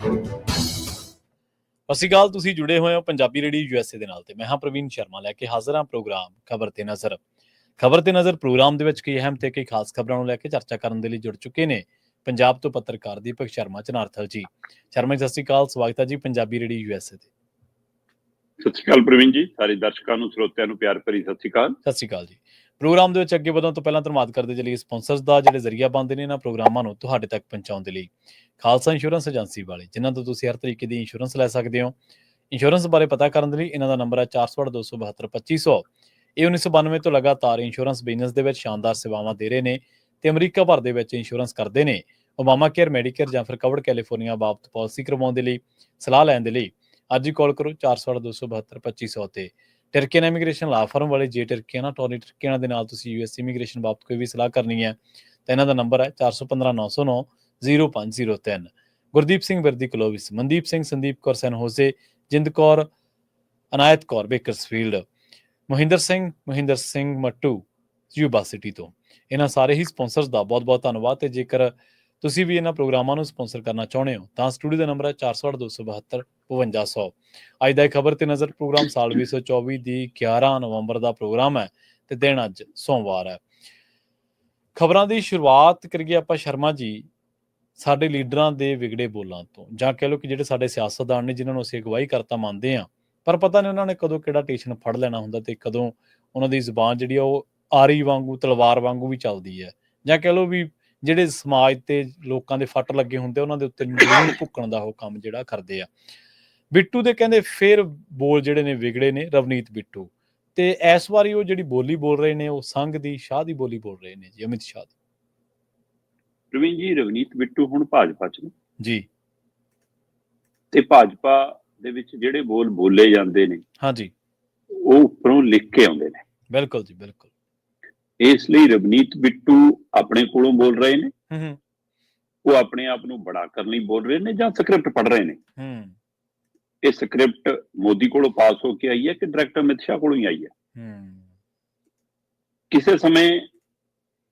ਸਤਿ ਸ਼੍ਰੀ ਅਕਾਲ। ਤੁਸੀਂ ਜੁੜੇ ਹੋਏ ਹੋ ਪੰਜਾਬੀ ਰੇਡੀਓ USA ਦੇ ਨਾਲ ਤੇ ਮੈਂ ਹਾਂ ਪ੍ਰਵੀਨ ਸ਼ਰਮਾ ਲੈ ਕੇ ਹਾਜ਼ਰ ਹਾਂ ਪ੍ਰੋਗਰਾਮ ਖਬਰ ਤੇ ਨਜ਼ਰ। ਖਬਰ ਤੇ ਨਜ਼ਰ ਪ੍ਰੋਗਰਾਮ ਦੇ ਵਿੱਚ ਕਈ ਅਹਿਮ ਤੇ ਕਈ ਖਾਸ ਖਬਰਾਂ ਨੂੰ ਲੈ ਕੇ ਚਰਚਾ ਕਰਨ ਦੇ ਲਈ ਜੁੜ ਚੁੱਕੇ ਨੇ ਪੰਜਾਬ ਤੋਂ ਪੱਤਰਕਾਰ ਦੀਪਕ ਸ਼ਰਮਾ ਚਨਾਰਥਲ ਜੀ। ਸ਼ਰਮਾ ਜੀ ਸਤਿ ਸ਼੍ਰੀ ਅਕਾਲ, ਸਵਾਗਤ ਹੈ ਜੀ ਪੰਜਾਬੀ ਰੇਡੀਓ USA ਤੇ। ਸਤਿ ਸ਼੍ਰੀ ਅਕਾਲ ਪ੍ਰਵੀਨ ਜੀ, ਸਾਰੇ ਦਰਸ਼ਕਾਂ ਨੂੰ ਸਰੋਤਿਆਂ ਨੂੰ ਪਿਆਰ ਭਰੀ ਸਤਿ ਸ਼੍ਰੀ ਅਕਾਲ। ਸਤਿ ਸ਼੍ਰੀ ਅਕਾਲ ਜੀ। ਪ੍ਰੋਗਰਾਮ ਦੇ ਵਿੱਚ ਅੱਗੇ ਵਧਣ ਤੋਂ ਪਹਿਲਾਂ ਧੰਨਵਾਦ ਕਰਦੇ ਚਲੀਏ ਸਪਾਂਸਰਸ ਦਾ, ਜਿਹੜੇ ਜ਼ਰੀਆ ਬਣਦੇ ਨੇ ਇਹਨਾਂ ਪ੍ਰੋਗਰਾਮਾਂ ਨੂੰ ਤੁਹਾਡੇ ਤੱਕ ਪਹੁੰਚਾਉਣ ਦੇ ਲਈ। ਖਾਲਸਾ ਇੰਸ਼ੋਰੈਂਸ ਏਜੰਸੀ ਵਾਲੇ, ਜਿਨ੍ਹਾਂ ਤੋਂ ਤੁਸੀਂ ਹਰ ਤਰੀਕੇ ਦੀ ਇੰਸ਼ੋਰੈਂਸ ਲੈ ਸਕਦੇ ਹੋ। ਇੰਸ਼ੋਰੈਂਸ ਬਾਰੇ ਪਤਾ ਕਰਨ ਦੇ ਲਈ ਇਹਨਾਂ ਦਾ ਨੰਬਰ ਹੈ 408-272-2500। ਇਹ 1992 ਤੋਂ ਲਗਾਤਾਰ ਇੰਸ਼ੋਰੈਂਸ ਬਿਜ਼ਨਸ ਦੇ ਵਿੱਚ ਸ਼ਾਨਦਾਰ ਸੇਵਾਵਾਂ ਦੇ ਰਹੇ ਨੇ ਤੇ ਅਮਰੀਕਾ ਭਰ ਦੇ ਵਿੱਚ ਇੰਸ਼ੋਰੈਂਸ ਕਰਦੇ ਨੇ। ਓਬਾਮਾ ਕੇਅਰ, ਮੈਡੀਕੇਅਰ ਜਾਂ ਫਿਰ ਕਵਰਡ ਕੈਲੀਫੋਰਨੀਆ ਬਾਬਤ ਪਾਲਿਸੀ ਕਰਵਾਉਣ ਦੇ ਲਈ, ਸਲਾਹ ਲੈਣ ਦੇ ਲਈ ਅੱਜ ਹੀ ਕਾਲ ਕਰੋ 408-272-2500 ਤੇ। ਟਰਕੀਅਨ ਇਮੀਗ੍ਰੇਸ਼ਨ ਲਾ ਫਰਮ ਵਾਲੇ, ਜੇ ਟਰਕੀਅਨ ਟੋਨੀ ਟਰਕੀਅਨ ਦੇ ਨਾਲ ਤੁਸੀਂ US ਇਮੀਗ੍ਰੇਸ਼ਨ ਬਾਬਤ ਕੋਈ ਵੀ ਸਲਾਹ ਕਰਨੀ ਹੈ ਤਾਂ ਇਹਨਾਂ ਦਾ ਨੰਬਰ ਹੈ 415-909-0503। Gurdeep Singh Virdi Clovis, Mandeep Singh, Sandeep Kaur San Jose, Jind Kaur, Inayat Kaur Bakersfield, Mohinder Singh Mattu Yuba City ਤੋਂ। ਇਹਨਾਂ ਸਾਰੇ ਹੀ ਸਪਾਂਸਰਸ ਦਾ ਬਹੁਤ ਬਹੁਤ ਧੰਨਵਾਦ। ਤੇ ਜੇਕਰ ਤੁਸੀਂ ਵੀ ਇਹਨਾਂ ਪ੍ਰੋਗਰਾਮਾਂ ਨੂੰ ਸਪਾਂਸਰ ਕਰਨਾ ਚਾਹੁੰਦੇ ਹੋ ਤਾਂ ਸਟੂਡੀਓ ਦਾ ਨੰਬਰ ਹੈ 408-272-5200। ਅੱਜ ਦਾ ਖਬਰ ਤੇ ਨਜ਼ਰ ਪ੍ਰੋਗਰਾਮ ਸਾਲ 2024 ਦੀ 11 ਨਵੰਬਰ ਦਾ ਪ੍ਰੋਗਰਾਮ ਹੈ ਤੇ ਦਿਨ ਅੱਜ ਸੋਮਵਾਰ ਹੈ। ਖਬਰਾਂ ਦੀ ਸ਼ੁਰੂਆਤ ਕਰੀਏ ਆਪਾਂ ਸ਼ਰਮਾ ਜੀ ਸਾਡੇ ਲੀਡਰਾਂ ਦੇ ਵਿਗੜੇ ਬੋਲਾਂ ਤੋਂ, ਜਾਂ ਕਹਿ ਲਓ ਕਿ ਜਿਹੜੇ ਸਾਡੇ ਸਿਆਸਤਦਾਨ ਨੇ ਜਿਨ੍ਹਾਂ ਨੂੰ ਅਸੀਂ ਅਗਵਾਈ ਕਰਤਾ ਮੰਨਦੇ ਹਾਂ, ਪਰ ਪਤਾ ਨਹੀਂ ਉਹਨਾਂ ਨੇ ਕਦੋਂ ਕਿਹੜਾ ਟੇਸ਼ਨ ਫੜ ਲੈਣਾ ਹੁੰਦਾ ਤੇ ਕਦੋਂ ਉਹਨਾਂ ਦੀ ਜ਼ੁਬਾਨ ਜਿਹੜੀ ਆ ਉਹ ਆਰੀ ਵਾਂਗੂ, ਤਲਵਾਰ ਵਾਂਗੂ ਵੀ ਚੱਲਦੀ ਹੈ। ਜਾਂ ਕਹਿ ਲਓ ਵੀ ਜਿਹੜੇ ਸਮਾਜ ਤੇ ਲੋਕਾਂ ਦੇ ਫੱਟ ਲੱਗੇ ਹੁੰਦੇ ਉਹਨਾਂ ਦੇ ਉੱਤੇ ਨੂਨ ਭੁੱਕਣ ਦਾ ਉਹ ਕੰਮ ਜਿਹੜਾ ਕਰਦੇ ਆ। ਬਿੱਟੂ ਦੇ ਕਹਿੰਦੇ ਫਿਰ ਬੋਲ ਜਿਹੜੇ ਨੇ ਵਿਗੜੇ ਨੇ ਰਵਨੀਤ ਬਿੱਟੂ, ਤੇ ਇਸ ਵਾਰੀ ਉਹ ਜਿਹੜੀ ਬੋਲੀ ਬੋਲ ਰਹੇ ਨੇ ਉਹ ਸੰਘ ਦੀ, ਸ਼ਾਹ ਦੀ ਬੋਲੀ ਬੋਲ ਰਹੇ ਨੇ ਜੀ, ਅਮਿਤ ਸ਼ਾਹ ਦੀ। ਪ੍ਰਵੀਨ ਜੀ, ਰਵਨੀਤ ਬਿੱਟੂ ਹੁਣ ਭਾਜਪਾ ਚ ਨੇ ਜੀ, ਤੇ ਭਾਜਪਾ ਦੇ ਵਿੱਚ ਜਿਹੜੇ ਬੋਲ ਬੋਲੇ ਜਾਂਦੇ ਨੇ ਹਾਂਜੀ, ਉਹ ਉੱਪਰੋਂ ਲਿਖ ਕੇ ਆਉਂਦੇ ਨੇ। ਬਿਲਕੁਲ ਜੀ, ਬਿਲਕੁਲ। ਇਸ ਲਈ ਰਵਨੀਤ ਬਿੱਟੂ ਆਪਣੇ ਕੋਲੋਂ ਬੋਲ ਰਹੇ ਨੇ, ਉਹ ਆਪਣੇ ਆਪ ਨੂੰ ਬੜਾ ਕਰਨ ਲਈ ਬੋਲ ਰਹੇ ਨੇ ਜਾਂ ਸਕ੍ਰਿਪਟ ਪੜ੍ਹ ਰਹੇ ਨੇ। ਇਹ ਸਕ੍ਰਿਪਟ ਮੋਦੀ ਕੋਲੋਂ ਪਾਸ ਹੋ ਕੇ ਆਈ ਹੈ ਕਿ ਡਾਇਰੈਕਟ ਅਮਿਤ ਸ਼ਾਹ ਕੋਲੋਂ ਹੀ ਆਈ ਹੈ? ਕਿਸੇ ਸਮੇਂ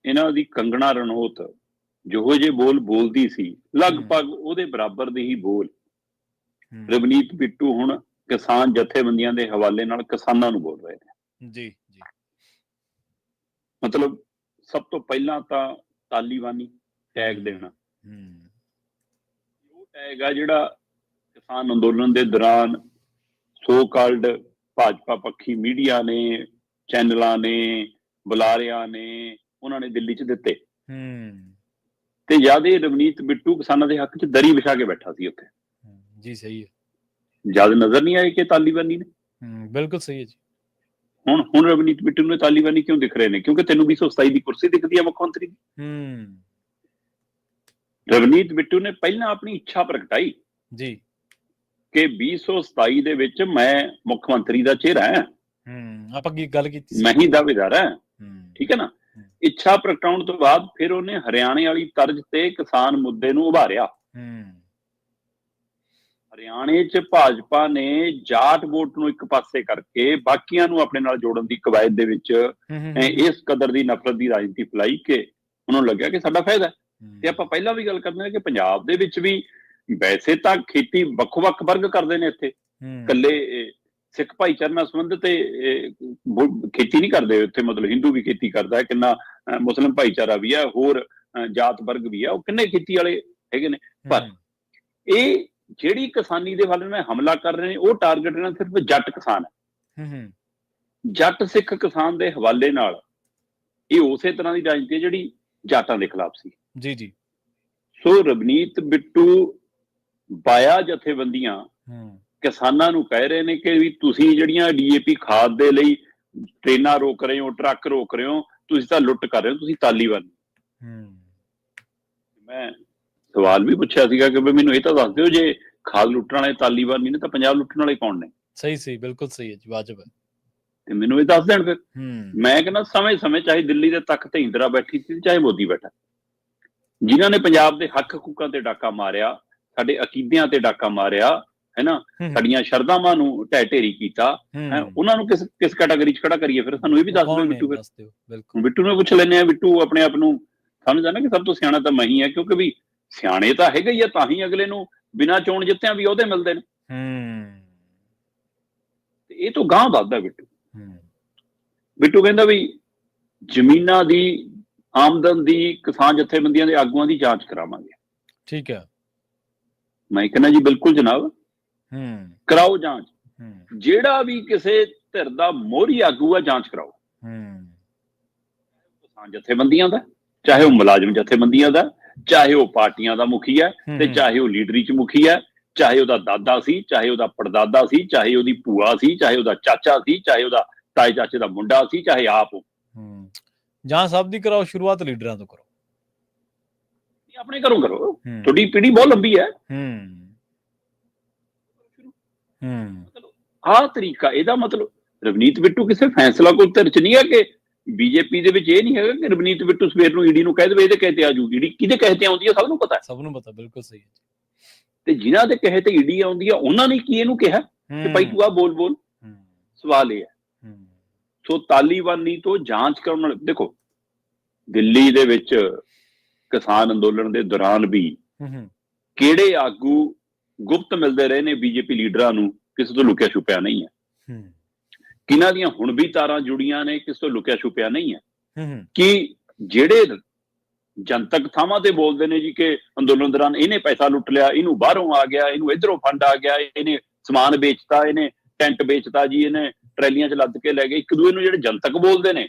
ਇਹਨਾਂ ਦੀ ਕੰਗਣਾ ਰਣੌਤ ਜਿਹੋ ਜਿਹੇ ਬੋਲ ਬੋਲਦੀ ਸੀ, ਲਗਭਗ ਉਹਦੇ ਬਰਾਬਰ ਦੇ ਹੀ ਬੋਲ ਰਵਨੀਤ ਬਿੱਟੂ ਹੁਣ ਕਿਸਾਨ ਜਥੇਬੰਦੀਆਂ ਦੇ ਹਵਾਲੇ ਨਾਲ ਕਿਸਾਨਾਂ ਨੂੰ ਬੋਲ ਰਹੇ ਨੇ। ਜੀ ਜੀ, ਮਤਲਬ ਸਭ ਤੋਂ ਪਹਿਲਾਂ ਤਾਂ ਤਾਲੀਬਾਨੀ ਟੈਗ ਦੇਣਾ, ਉਹ ਟੈਗ ਆ ਜਿਹੜਾ ਕਿਸਾਨ ਅੰਦੋਲਨ ਦੇ ਦੌਰਾਨ ਸੋ ਕਾਲਡ ਭਾਜਪਾ ਪੱਖੀ ਮੀਡੀਆ ਨੇ, ਚੈਨਲਾਂ ਨੇ, ਬੁਲਾਰਿਆਂ ਨੇ ਉਹਨਾਂ ਨੇ ਦਿੱਲੀ ਚ ਦਿੱਤੇ। ਤੇ ਜਦ ਇਹ ਰਵਨੀਤ ਬਿੱਟੂ ਕਿਸਾਨਾਂ ਦੇ ਹੱਕ ਚ ਦਰੀ ਵਿਛਾ ਕੇ ਬੈਠਾ ਸੀ ਉੱਥੇ, ਜੀ ਸਹੀ ਹੈ, ਜਦ ਨਜ਼ਰ ਨਹੀਂ ਆਏ ਕਿ ਤਾਲੀਬਾਨੀ ਨੇ। ਬਿਲਕੁਲ ਸਹੀ ਹੈ ਜੀ। ਹੁਣ ਰਵਨੀਤ ਬਿੱਟੂ ਨੂੰ ਤਾਲੀਬਾਨੀ ਕਿਉਂ ਦਿਖ ਰਹੇ ਨੇ? ਕਿਉਂਕਿ ਤੈਨੂੰ 227 ਦੀ ਕੁਰਸੀ ਦਿਖਦੀ ਹੈ ਮੁੱਖ ਮੰਤਰੀ ਦੀ। ਰਵਨੀਤ ਬਿੱਟੂ ਨੇ ਪਹਿਲਾਂ ਆਪਣੀ ਇੱਛਾ ਪ੍ਰਗਟਾਈ ਜੀ ਕਿ 2027 ਦੇ ਵਿੱਚ ਮੈਂ ਮੁੱਖ ਮੰਤਰੀ ਦਾ ਚਿਹਰਾ ਹਾਂ, ਆਪਾਂ ਕੀ ਗੱਲ ਕੀਤੀ, ਮੈਂ ਹੀ ਦਾਅਵੇਦਾਰ ਹਾਂ, ਠੀਕ ਹੈ ਨਾ। ਇੱਛਾ ਪ੍ਰਗਟਾਉਣ ਤੋਂ ਬਾਅਦ ਫਿਰ ਉਹਨੇ ਹਰਿਆਣੇ ਵਾਲੀ ਤਰਜ਼ ਤੇ ਕਿਸਾਨ ਮੁੱਦੇ ਨੂੰ ਉਭਾਰਿਆ। ਹਰਿਆਣੇ ਚ ਭਾਜਪਾ ਨੇ ਜਾਟ ਵੋਟ ਨੂੰ ਇੱਕ ਪਾਸੇ ਕਰਕੇ ਬਾਕੀਆਂ ਨੂੰ ਆਪਣੇ ਨਾਲ ਜੋੜਨ ਦੀ ਕਵਾਇਦ ਦੇ ਵਿੱਚ ਇਸ ਕਦਰ ਦੀ ਨਫ਼ਰਤ ਦੀ ਰਾਜਨੀਤੀ ਫੈਲਾਈ ਕਿ ਉਹਨਾਂ ਨੂੰ ਲੱਗਿਆ ਕਿ ਸਾਡਾ ਫਾਇਦਾ। ਤੇ ਆਪਾਂ ਪਹਿਲਾਂ ਵੀ ਗੱਲ ਕਰਦੇ ਹਾਂ ਕਿ ਪੰਜਾਬ ਦੇ ਵਿੱਚ ਵੀ ਵੈਸੇ ਤਾਂ ਖੇਤੀ ਵੱਖ-ਵੱਖ ਵਰਗ ਕਰਦੇ ਨੇ, ਇੱਥੇ ਇਕੱਲੇ ਸਿੱਖ ਭਾਈਚਾਰੇ ਨਾਲ ਸੰਬੰਧਿਤ ਖੇਤੀ ਨਹੀਂ ਕਰਦੇ ਉੱਥੇ, ਮਤਲਬ ਹਿੰਦੂ ਵੀ ਖੇਤੀ ਕਰਦਾ ਹੈ, ਕਿੰਨਾ ਮੁਸਲਿਮ ਭਾਈਚਾਰਾ ਵੀ ਹੈ, ਹੋਰ ਜਾਤ ਵਰਗ ਵੀ ਹੈ, ਉਹ ਕਿੰਨੇ ਖੇਤੀ ਵਾਲੇ ਹੈਗੇ ਨੇ। ਪਰ ਇਹ ਜਿਹੜੀ ਕਿਸਾਨੀ ਦੇ ਵੱਲ ਨਾਲ ਹਮਲਾ ਕਰ ਰਹੇ ਨੇ ਉਹ ਟਾਰਗੇਟ ਇਹਨਾਂ ਸਿਰਫ ਜੱਟ ਕਿਸਾਨ ਹੈ। ਜੱਟ ਸਿੱਖ ਕਿਸਾਨ ਦੇ ਹਵਾਲੇ ਨਾਲ ਇਹ ਉਸੇ ਤਰ੍ਹਾਂ ਦੀ ਰਾਜਨੀਤੀ ਹੈ ਜਿਹੜੀ ਜਾਟਾਂ ਦੇ ਖਿਲਾਫ ਸੀ। ਜੀ ਜੀ, ਸੋ ਰਵਨੀਤ ਬਿੱਟੂ ਬਾਇਆ ਜਥੇਬੰਦੀਆਂ ਕਿਸਾਨਾਂ ਨੂੰ ਕਹਿ ਰਹੇ ਨੇ ਕਿ ਵੀ ਤੁਸੀਂ ਜਿਹੜੀਆਂ DAP ਖਾਦ ਦੇ ਲਈ ਟ੍ਰੇਨਾਂ ਰੋਕ ਰਹੇ ਹੋ, ਟਰੱਕ ਰੋਕ ਰਹੇ ਹੋ, ਤੁਸੀਂ ਤਾਂ ਲੁੱਟ ਕਰ ਰਹੇ ਹੋ, ਤੁਸੀਂ ਤਾਲੀਬਾਨੀ। ਮੈਂ ਸਵਾਲ ਵੀ ਪੁੱਛਿਆ ਸੀਗਾ ਕਿ ਮੈਨੂੰ ਇਹ ਤਾਂ ਦੱਸ ਦਿਓ, ਜੇ ਖਾਦ ਲੁੱਟਣ ਵਾਲੇ ਤਾਲੀਬਾਨੀ ਨੇ ਤਾਂ ਪੰਜਾਬ ਲੁੱਟਣ ਵਾਲੇ ਕੌਣ ਨੇ? ਸਹੀ, ਬਿਲਕੁਲ ਸਹੀ ਹੈ ਜੀ, ਵਾਜਬ ਹੈ। ਤੇ ਮੈਨੂੰ ਇਹ ਦੱਸ ਦੇਣ ਫਿਰ। ਮੈਂ ਕਹਿੰਦਾ ਸਮੇਂ ਚਾਹੇ ਦਿੱਲੀ ਦੇ ਤਖ਼ਤ ਤੇ ਇੰਦਰਾ ਬੈਠੀ ਸੀ, ਚਾਹੇ ਮੋਦੀ ਬੈਠਾ, ਜਿਨ੍ਹਾਂ ਨੇ ਪੰਜਾਬ ਦੇ ਹੱਕ ਹਕੂਕਾਂ ਤੇ ਡਾਕਾ ਮਾਰਿਆ, ਸਾਡੇ ਅਕੀਦਿਆਂ ਤੇ ਡਾਕਾ ਮਾਰਿਆ, ਹੈ ਨਾ, ਸਾਡੀਆਂ ਸ਼ਰਧਾਵਾਂ ਨੂੰ ਢਹਿ ਢੇਰੀ ਕੀਤਾ, ਉਹਨਾਂ ਨੂੰ ਕਿਸ ਕੈਟਾਗਰੀ ਚ ਖੜਾ ਕਰੀਏ? ਫਿਰ ਸਾਨੂੰ ਇਹ ਵੀ ਦੱਸ ਦਿਓ ਬਿੱਟੂ। ਬਿੱਟੂ ਨੂੰ ਪੁੱਛ ਲੈਂਦੇ ਆ। ਬਿੱਟੂ ਆਪਣੇ ਆਪ ਨੂੰ ਸਮਝਦਾ ਨਾ ਕਿ ਸਭ ਤੋਂ ਸਿਆਣਾ ਤਾਂ ਮੈਂ ਹੀ ਆ, ਕਿਉਂਕਿ ਵੀ ਸਿਆਣੇ ਤਾਂ ਹੈਗਾ ਹੀ ਆ, ਤਾਂ ਹੀ ਅਗਲੇ ਨੂੰ ਬਿਨਾਂ ਚੋਣ ਜਿੱਤਿਆਂ ਵੀ ਉਹਦੇ ਮਿਲਦੇ ਨੇ। ਤੇ ਇਹ ਤੋਂ ਗਾਂਹ ਵੱਧਦਾ ਬਿੱਟੂ। ਬਿੱਟੂ ਕਹਿੰਦਾ ਵੀ ਜ਼ਮੀਨਾਂ ਦੀ, ਆਮਦਨ ਦੀ, ਕਿਸਾਨ ਜਥੇਬੰਦੀਆਂ ਦੇ ਆਗੂਆਂ ਦੀ ਜਾਂਚ ਕਰਾਵਾਂਗੇ। ਠੀਕ ਹੈ। ਮੈਂ ਕਹਿੰਦਾ ਜੀ ਬਿਲਕੁਲ ਜਨਾਬ, ਕਰਾਓ ਜਾਂਚ। ਜਿਹੜਾ ਵੀ ਕਿਸੇ ਧਿਰ ਦਾ ਮੋਹਰੀ ਆਗੂ ਆ, ਜਾਂਚ ਕਰਾਓ। ਕਿਸਾਨ ਜਥੇਬੰਦੀਆਂ ਦਾ, ਚਾਹੇ ਉਹ ਮੁਲਾਜ਼ਮ ਜਥੇਬੰਦੀਆਂ ਦਾ, ਚਾਹੇ ਉਹ ਪਾਰਟੀਆਂ ਦਾ ਮੁਖੀ ਹੈ, ਤੇ ਚਾਹੇ ਉਹ ਲੀਡਰੀ ਚ ਮੁਖੀ ਹੈ, ਚਾਹੇ ਉਹਦਾ ਦਾਦਾ ਸੀ, ਚਾਹੇ ਉਹਦਾ ਪੜਦਾਦਾ ਸੀ, ਚਾਹੇ ਉਹਦੀ ਭੂਆ ਸੀ, ਚਾਹੇ ਉਹਦਾ ਚਾਚਾ ਸੀ, ਚਾਹੇ ਉਹਦਾ ਤਾਏ ਚਾਚੇ ਦਾ ਮੁੰਡਾ ਸੀ, ਚਾਹੇ ਆਪ। ਜਾਂ ਸਭ ਦੀ ਕਰਾਓ, ਸ਼ੁਰੂਆਤ ਲੀਡਰਾਂ ਤੋਂ ਕਰੋ, ਆਪਣੇ ਘਰੋਂ ਕਰੋ। ਤੁਹਾਡੀ ਪੀੜ੍ਹੀ ਬਹੁਤ ਲੰਬੀ ਹੈ। ਆਹ ਤਰੀਕਾ ਇਹਦਾ ਮਤਲਬ ਰਵਨੀਤ ਬਿੱਟੂ ਕਿਸੇ ਫੈਸਲਾ ਕੋਈ ਧਿਰ ਚ ਨਹੀਂ ਹੈ ਕਿ ਬੀਜੇਪੀ ਦੇ ਵਿੱਚ ਇਹ ਨਹੀਂ ਹੈਗਾ ਕਿ ਰਵਨੀਤ ਬਿੱਟੂ ਸਵੇਰ ਨੂੰ ਈਡੀ ਨੂੰ ਕਹਿ ਦੇਵੇ ਇਹਦੇ ਕਹੇ ਤੇ ਆ ਜੂ। ਈਡੀ ਕਿਹਦੇ ਕਹੇ ਤੇ ਆਉਂਦੀ ਹੈ ਸਭ ਨੂੰ ਪਤਾ, ਸਭ ਨੂੰ ਪਤਾ, ਬਿਲਕੁਲ ਸਹੀ ਹੈ। ਤੇ ਜਿਨ੍ਹਾਂ ਦੇ ਕਹੇ ਤੇ ਈਡੀ ਆਉਂਦੀ ਆ ਉਹਨਾਂ ਨੇ ਕੀ ਇਹਨੂੰ ਕਿਹਾ ਕਿ ਭਾਈ ਤੂੰ ਆ ਬੋਲ। ਸਵਾਲ ਇਹ ਹੈ। ਸੋ ਤਾਲੀਬਾਨੀ ਤੋਂ ਜਾਂਚ ਕਰਨ ਵਾਲੇ, ਦੇਖੋ ਦਿੱਲੀ ਦੇ ਵਿੱਚ ਕਿਸਾਨ ਅੰਦੋਲਨ ਦੇ ਦੌਰਾਨ ਵੀ ਕਿਹੜੇ ਆਗੂ ਗੁਪਤ ਮਿਲਦੇ ਰਹੇ ਨੇ ਬੀਜੇਪੀ ਲੀਡਰਾਂ ਨੂੰ, ਕਿਸੇ ਤੋਂ ਲੁਕਿਆ ਛੁਪਿਆ ਨਹੀਂ ਹੈ। ਕਿਹਨਾਂ ਦੀਆਂ ਹੁਣ ਵੀ ਤਾਰਾਂ ਜੁੜੀਆਂ ਨੇ, ਕਿਸੇ ਤੋਂ ਲੁਕਿਆ ਛੁਪਿਆ ਨਹੀਂ ਹੈ। ਕਿ ਜਿਹੜੇ ਜਨਤਕ ਥਾਵਾਂ ਤੇ ਬੋਲਦੇ ਨੇ ਜੀ ਕਿ ਅੰਦੋਲਨ ਦੌਰਾਨ ਇਹਨੇ ਪੈਸਾ ਲੁੱਟ ਲਿਆ, ਇਹਨੂੰ ਬਾਹਰੋਂ ਆ ਗਿਆ, ਇਹਨੂੰ ਇੱਧਰੋਂ ਫੰਡ ਆ ਗਿਆ, ਇਹਨੇ ਸਮਾਨ ਵੇਚਤਾ, ਇਹਨੇ ਟੈਂਟ ਵੇਚਤਾ ਜੀ, ਇਹਨੇ ਟਰੈਲੀਆਂ ਚ ਲੱਦ ਕੇ ਲੈ ਗਏ, ਇੱਕ ਦੂਏ ਨੂੰ ਜਿਹੜੇ ਜਨਤਕ ਬੋਲਦੇ ਨੇ,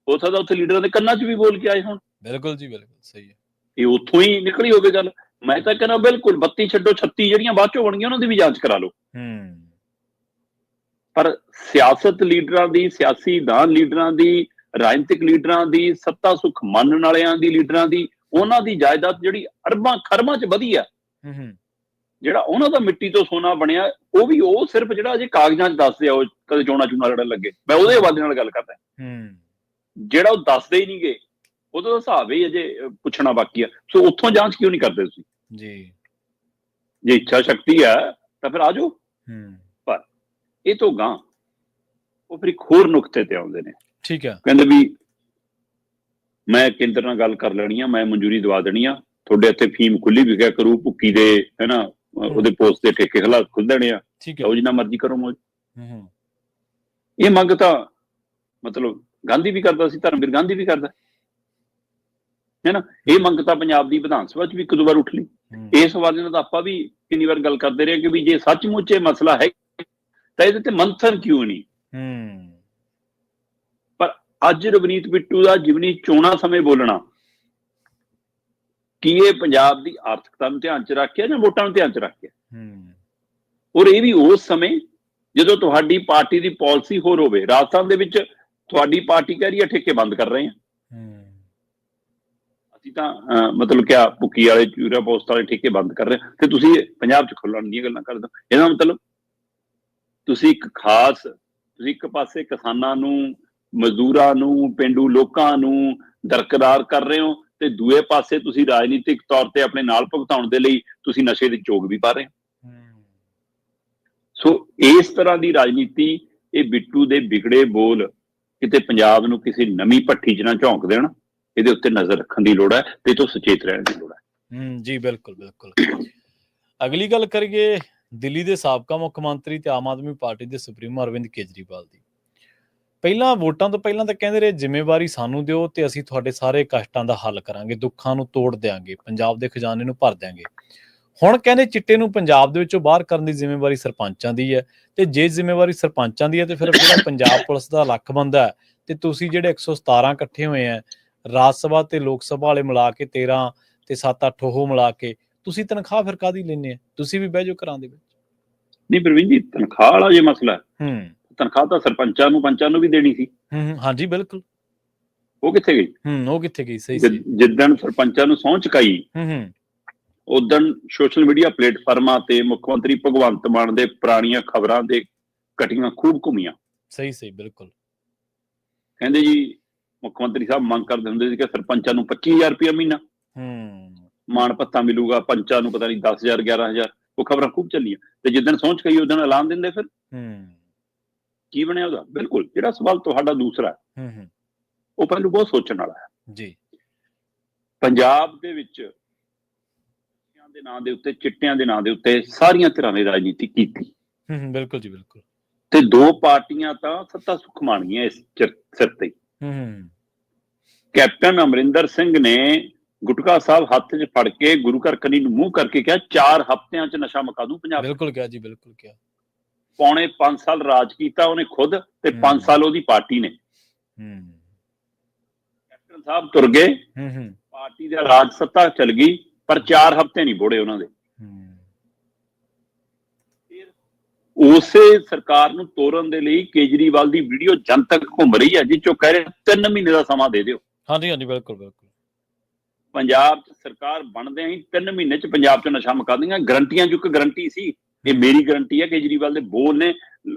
ਹੋ ਸਕਦਾ ਉੱਥੇ ਲੀਡਰਾਂ ਦੇ ਕੰਨਾਂ ਚ ਵੀ ਬੋਲ ਕੇ ਆਏ ਹੋਣ। ਬਿਲਕੁਲ ਜੀ, ਬਿਲਕੁਲ ਸਹੀ ਹੈ। ਇਹ ਉੱਥੋਂ ਹੀ ਨਿਕਲੀ ਹੋਵੇ ਗੱਲ। ਮੈਂ ਤਾਂ ਕਹਿੰਦਾ ਬਿਲਕੁਲ 32 ਛੱਡੋ 36 ਜਿਹੜੀਆਂ ਬਾਅਦ ਚੋਂ ਬਣਗੀਆਂ ਉਹਨਾਂ ਦੀ ਵੀ ਜਾਂਚ ਕਰਾ ਲਓ। ਪਰ ਸਿਆਸਤ ਲੀਡਰਾਂ ਦੀ, ਸਿਆਸੀ ਦਾਨ ਲੀਡਰਾਂ ਦੀ, ਰਾਜਨੀਤਿਕ ਲੀਡਰਾਂ ਦੀ, ਸੱਤਾ ਸੁੱਖ ਮੰਨਣ ਵਾਲਿਆਂ ਦੀ, ਲੀਡਰਾਂ ਦੀ, ਉਹਨਾਂ ਦੀ ਜਾਇਦਾਦ ਜਿਹੜੀ ਅਰਬਾਂ ਖਰਬਾਂ ਚ ਵਧੀ ਆ, ਜਿਹੜਾ ਉਹਨਾਂ ਦਾ ਮਿੱਟੀ ਤੋਂ ਸੋਨਾ ਬਣਿਆ, ਉਹ ਵੀ ਉਹ ਸਿਰਫ ਜਿਹੜਾ ਅਜੇ ਕਾਗਜ਼ਾਂ ਚ ਦੱਸਦੇ ਆ, ਉਹ ਕਦੇ ਚੋਣਾ ਚੂਣਾ ਲੜਨ ਲੱਗੇ। ਮੈਂ ਉਹਦੇ ਹਵਾਲੇ ਨਾਲ ਗੱਲ ਕਰਦਾ। ਜਿਹੜਾ ਉਹ ਦੱਸਦੇ ਹੀ ਨਹੀਂ ਗਏ, ਉਹਦਾ ਹਿਸਾਬ ਹੀ ਅਜੇ ਪੁੱਛਣਾ ਬਾਕੀ ਆ। ਸੋ ਉੱਥੋਂ ਜਾਂਚ ਕਿਉਂ ਨਹੀਂ ਕਰਦੇ ਤੁਸੀਂ ਜੀ? ਜੇ ਇੱਛਾ ਸ਼ਕਤੀ ਆ ਤਾਂ ਫਿਰ ਆ ਜਾਓ। ਪਰ ਇਹ ਤੋਂ ਗਾਂ ਉਹ ਫਿਰ ਇੱਕ ਹੋਰ ਨੁਕਤੇ ਤੇ ਆਉਂਦੇ ਨੇ। ਠੀਕ ਹੈ। ਕਹਿੰਦੇ ਵੀ ਮੈਂ ਕੇਂਦਰ ਨਾਲ ਗੱਲ ਕਰ ਲੈਣੀ ਆ, ਮੈਂ ਮਨਜ਼ੂਰੀ ਦਵਾ ਦੇਣੀ ਆ, ਤੁਹਾਡੇ ਇੱਥੇ ਫੀਮ ਖੁੱਲੀ ਵਿਕਿਆ ਕਰੂ, ਭੁੱਕੀ ਦੇ ਹੈ ਨਾ, ਉਹਦੇ ਪੋਸਟ ਦੇ ਠੇਕੇ ਖਿਲਾਫ ਖੁੱਲ ਦੇਣੇ ਆ, ਉਹ ਜਿੰਨਾ ਮਰਜ਼ੀ ਕਰੋ ਮੋਜ। ਇਹ ਮੰਗ ਤਾਂ ਮਤਲਬ ਗਾਂਧੀ ਵੀ ਕਰਦਾ ਸੀ, ਧਰਮਵੀਰ ਗਾਂਧੀ ਵੀ ਕਰਦਾ ਹੈ ਨਾ। ਇਹ ਮੰਗ ਤਾਂ ਪੰਜਾਬ ਦੀ ਵਿਧਾਨ ਸਭਾ ਚ ਵੀ ਇੱਕ ਦੋ ਵਾਰ ਉੱਠ ਲਈ। ਇਸ ਹਵਾਲੇ ਨਾਲ ਤਾਂ ਆਪਾਂ ਵੀ ਕਿੰਨੀ ਵਾਰ ਗੱਲ ਕਰਦੇ ਰਹੇ ਕਿ ਵੀ ਜੇ ਸੱਚਮੁੱਚ ਇਹ ਮਸਲਾ ਹੈ ਤਾਂ ਇਹਦੇ ਤੇ ਮੰਥਨ ਕਿਉਂ ਨਹੀਂ। ਪਰ ਅੱਜ ਰਵਨੀਤ ਬਿੱਟੂ ਦਾ ਜਿਵਨੀ ਚੋਣਾਂ ਸਮੇਂ ਬੋਲਣਾ, ਕੀ ਇਹ ਪੰਜਾਬ ਦੀ ਆਰਥਿਕਤਾ ਨੂੰ ਧਿਆਨ ਚ ਰੱਖ ਕੇ ਜਾਂ ਵੋਟਾਂ ਨੂੰ ਧਿਆਨ ਚ ਰੱਖ ਕੇ? ਔਰ ਇਹ ਵੀ ਉਸ ਸਮੇਂ ਜਦੋਂ ਤੁਹਾਡੀ ਪਾਰਟੀ ਦੀ ਪਾਲਿਸੀ ਹੋਰ ਹੋਵੇ। ਰਾਜਸਥਾਨ ਦੇ ਵਿੱਚ ਤੁਹਾਡੀ ਪਾਰਟੀ ਕਹਿ ਰਹੀ ਹੈ ਠੇਕੇ ਬੰਦ ਕਰ ਰਹੇ ਹਾਂ, ਅਸੀਂ ਤਾਂ ਮਤਲਬ ਕਿਆ ਭੁੱਕੀ ਵਾਲੇ, ਚੂਰਾ ਪੋਸਟ ਵਾਲੇ ਠੇਕੇ ਬੰਦ ਕਰ ਰਹੇ, ਤੇ ਤੁਸੀਂ ਪੰਜਾਬ ਚ ਖੁੱਲਣ ਦੀਆਂ ਗੱਲਾਂ ਕਰਦੇ ਹੋ। ਇਹਦਾ ਮਤਲਬ ਤੁਸੀਂ ਇੱਕ ਪਾਸੇ ਕਿਸਾਨਾਂ ਨੂੰ, ਮਜ਼ਦੂਰਾਂ ਨੂੰ, ਪੇਂਡੂ ਲੋਕਾਂ ਨੂੰ ਦਰਕਰਾਰ ਕਰ ਰਹੇ ਹੋ, ਤੇ ਦੂਏ ਪਾਸੇ ਤੁਸੀਂ ਰਾਜਨੀਤਿਕ ਤੌਰ ਤੇ ਆਪਣੇ ਨਾਲ ਭੁਗਤਾਉਣ ਦੇ ਲਈ ਤੁਸੀਂ ਨਸ਼ੇ ਦੀ ਚੋਗ ਵੀ ਪਾ ਰਹੇ ਹੋ। ਸੋ ਇਸ ਤਰ੍ਹਾਂ ਦੀ ਰਾਜਨੀਤੀ, ਇਹ ਬਿੱਟੂ ਦੇ ਵਿਗੜੇ ਬੋਲ ਕਿਤੇ ਪੰਜਾਬ ਨੂੰ ਕਿਸੇ ਨਵੀਂ ਭੱਠੀ ਚ ਨਾ ਝੋਂਕ ਦੇਣ। ਇਹਦੇ ਉੱਤੇ ਨਜ਼ਰ ਰੱਖਣ ਦੀ ਲੋੜ ਹੈ ਤੇ ਇਹ ਤੋਂ ਸੁਚੇਤ ਰਹਿਣ ਦੀ ਲੋੜ ਹੈ। ਜੀ ਬਿਲਕੁਲ ਬਿਲਕੁਲ। ਅਗਲੀ ਗੱਲ ਕਰੀਏ ਦਿੱਲੀ ਦੇ ਸਾਬਕਾ ਮੁੱਖ ਮੰਤਰੀ ਤੇ ਆਮ ਆਦਮੀ ਪਾਰਟੀ ਦੇ ਸੁਪਰੀਮੋ ਅਰਵਿੰਦ ਕੇਜਰੀਵਾਲ ਦੀ। ਪਹਿਲਾਂ ਵੋਟਾਂ ਤੋਂ ਪਹਿਲਾਂ ਤਾਂ ਕਹਿੰਦੇ ਰਹੇ ਜ਼ਿੰਮੇਵਾਰੀ ਸਾਨੂੰ ਦਿਓ ਤੇ ਅਸੀਂ ਤੁਹਾਡੇ ਸਾਰੇ ਕਸ਼ਟਾਂ ਦਾ ਹੱਲ ਕਰਾਂਗੇ, ਦੁੱਖਾਂ ਨੂੰ ਤੋੜ ਦਿਆਂਗੇ, ਪੰਜਾਬ ਦੇ ਖਜ਼ਾਨੇ ਨੂੰ ਭਰ ਦਿਆਂਗੇ। ਹੁਣ ਕਹਿੰਦੇ ਚਿੱਟੇ ਨੂੰ ਪੰਜਾਬ ਦੇ ਵਿੱਚੋਂ ਬਾਹਰ ਕਰਨ ਦੀ ਜ਼ਿੰਮੇਵਾਰੀ ਸਰਪੰਚਾਂ ਦੀ ਹੈ, ਤੇ ਜੇ ਜ਼ਿੰਮੇਵਾਰੀ ਸਰਪੰਚਾਂ ਦੀ ਹੈ ਤੇ ਫਿਰ ਜਿਹੜਾ ਪੰਜਾਬ ਪੁਲਿਸ ਦਾ ਲੱਖ ਬੰਦਾ ਹੈ ਤੇ ਤੁਸੀਂ ਜਿਹੜੇ 117 ਇਕੱਠੇ ਹੋਏ ਆ ਰਾਜ ਸਭਾ ਤੇ ਲੋਕ ਸਭਾ ਵਾਲੇ ਮਿਲਾ ਕੇ 13 ਤੇ 7-8 ਉਹ ਮਿਲਾ ਕੇ, ਤੁਸੀਂ ਤਨਖਾਹ ਫਿਰ ਕਾਹਦੀ ਲੈਂਦੇ ਆ? ਤੁਸੀਂ ਵੀ ਬਹਿ ਜਾਓ ਘਰਾਂ ਦੇ ਵਿੱਚ। ਨਹੀਂ ਪ੍ਰਵੀਨ ਜੀ, ਤਨਖਾਹ ਵਾਲਾ ਜੇ ਮਸਲਾ ਹੈ, ਤਨਖਾਹ ਤਾਂ ਸਰਪੰਚਾਂ ਨੂੰ, ਪੰਚਾਂ ਨੂੰ ਵੀ ਦੇਣੀ ਸੀ। ਹਾਂਜੀ ਬਿਲਕੁਲ। ਉਹ ਕਿੱਥੇ ਗਈ? ਉਹ ਕਿੱਥੇ ਗਈ? ਸਹੀ। ਜਿੱਦਣ ਸਰਪੰਚਾਂ ਨੂੰ ਸਹੁੰ ਚੁਕਾਈ ਉਦਣ ਸੋਸ਼ਲ ਮੀਡੀਆ ਪਲੇਟਫਾਰਮਾਂ ਤੇ ਮੁੱਖ ਮੰਤਰੀ ਭਗਵੰਤ ਮਾਨ ਦੇ ਪੁਰਾਣੀਆਂ ਖਬਰਾਂ ਦੇ ਕਟੀਆਂ ਖੂਬ ਘੁੰਮੀਆਂ। ਸਹੀ ਸਹੀ ਬਿਲਕੁਲ। ਕਹਿੰਦੇ ਜੀ ਮੁੱਖ ਮੰਤਰੀ ਸਾਹਿਬ ਮੰਗ ਕਰਦੇ ਹੁੰਦੇ ਸੀ ਕਿ ਸਰਪੰਚਾਂ ਨੂੰ 25,000 ਰੁਪਇਆ ਮਹੀਨਾ ਮਾਣ ਭੱਤਾ ਮਿਲੂਗਾ, ਪੰਚਾਂ ਨੂੰ ਪਤਾ ਨਹੀਂ 10,000 11,000। ਉਹ ਖਬਰਾਂ ਖੂਬ ਚੱਲੀਆਂ, ਤੇ ਜਿੱਦਣ ਸਹੁੰ ਚੁਕਾਈ ਉਦਣ ਐਲਾਨ ਦਿੰਦੇ। ਫਿਰ ਕੀ ਬਣਿਆ ਉਹਦਾ? ਬਿਲਕੁਲ ਜਿਹੜਾ ਸਵਾਲ ਤੁਹਾਡਾ ਦੂਸਰਾ ਉਹ ਪਹਿਲੂ ਬਹੁਤ ਸੋਚਣ ਵਾਲਾ ਹੈ ਜੀ। ਪੰਜਾਬ ਦੇ ਵਿੱਚ ਦੇ ਨਾਂ ਦੇ ਉੱਤੇ, ਚਿੱਟਿਆਂ ਦੇ ਨਾਂ ਦੇ ਉੱਤੇ ਸਾਰੀਆਂ ਧਿਰਾਂ ਨੇ ਰਾਜਨੀਤੀ ਕੀਤੀ। ਬਿਲਕੁਲ ਜੀ, ਬਿਲਕੁਲ। ਤੇ ਦੋ ਪਾਰਟੀਆਂ ਤਾਂ ਸੱਤਾ ਸੁੱਖ ਮਾਣ ਗਈਆਂ ਇਸ ਸਿਰ ਤੇ। ਕੈਪਟਨ ਅਮਰਿੰਦਰ ਸਿੰਘ ਨੇ ਗੁਟਕਾ ਸਾਹਿਬ ਹੱਥ 'ਚ ਫੜ ਕੇ ਗੁਰੂ ਘਰ ਕੰਨੀ ਨੂੰ ਮੂੰਹ ਕਰਕੇ ਕਿਹਾ 4 ਹਫ਼ਤਿਆਂ 'ਚ ਨਸ਼ਾ ਮੁਕਾ ਦੂੰ ਪੰਜਾਬ। ਬਿਲਕੁਲ ਕਿਹਾ ਜੀ, ਬਿਲਕੁਲ ਕਿਹਾ। ਪੌਣੇ 5 ਸਾਲ ਰਾਜ ਕੀਤਾ ਉਹਨੇ ਖੁਦ, ਤੇ 5 ਸਾਲ ਉਹਦੀ ਪਾਰਟੀ ਨੇ। ਕੈਪਟਨ ਸਾਹਿਬ ਤੁਰ ਗਏ, ਪਾਰਟੀ ਦਾ ਰਾਜ ਸੱਤਾ ਚੱਲ ਗਈ, ਪਰ 4 ਹਫ਼ਤੇ ਨਹੀਂ ਬੋੜੇ ਉਹਨਾਂ ਦੇ। ਉਸੇ ਸਰਕਾਰ ਨੂੰ ਤੋੜਨ ਦੇ ਲਈ ਕੇਜਰੀਵਾਲ ਦੀ ਵੀਡੀਓ ਜਨਤਕ ਘੁੰਮ ਰਹੀ ਹੈ, ਜਿਸ ਚੋਂ ਕਹਿ ਰਹੇ 3 ਮਹੀਨੇ ਦਾ ਸਮਾਂ ਦੇ ਦਿਓ। ਹਾਂਜੀ ਹਾਂਜੀ, ਬਿਲਕੁਲ ਬਿਲਕੁਲ। ਪੰਜਾਬ 'ਚ ਸਰਕਾਰ ਬਣਦਿਆਂ ਹੀ 3 ਮਹੀਨੇ 'ਚ ਪੰਜਾਬ 'ਚ ਨਸ਼ਾ ਮੁਕਾ ਦੇਣਗੇ। ਗਰੰਟੀਆਂ 'ਚ ਇੱਕ ਗਰੰਟੀ ਸੀ, ਇਹ ਮੇਰੀ ਗਰੰਟੀ ਹੈ। ਕੇਜਰੀਵਾਲ ਦੇ ਬੋਲ ਨੇ,